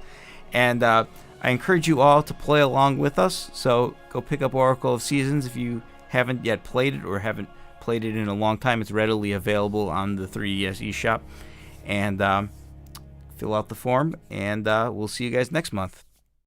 A: And I encourage you all to play along with us. So go pick up Oracle of Seasons if you haven't yet played it or haven't played it in a long time. It's readily available on the 3DS eShop. And fill out the form, and we'll see you guys next month.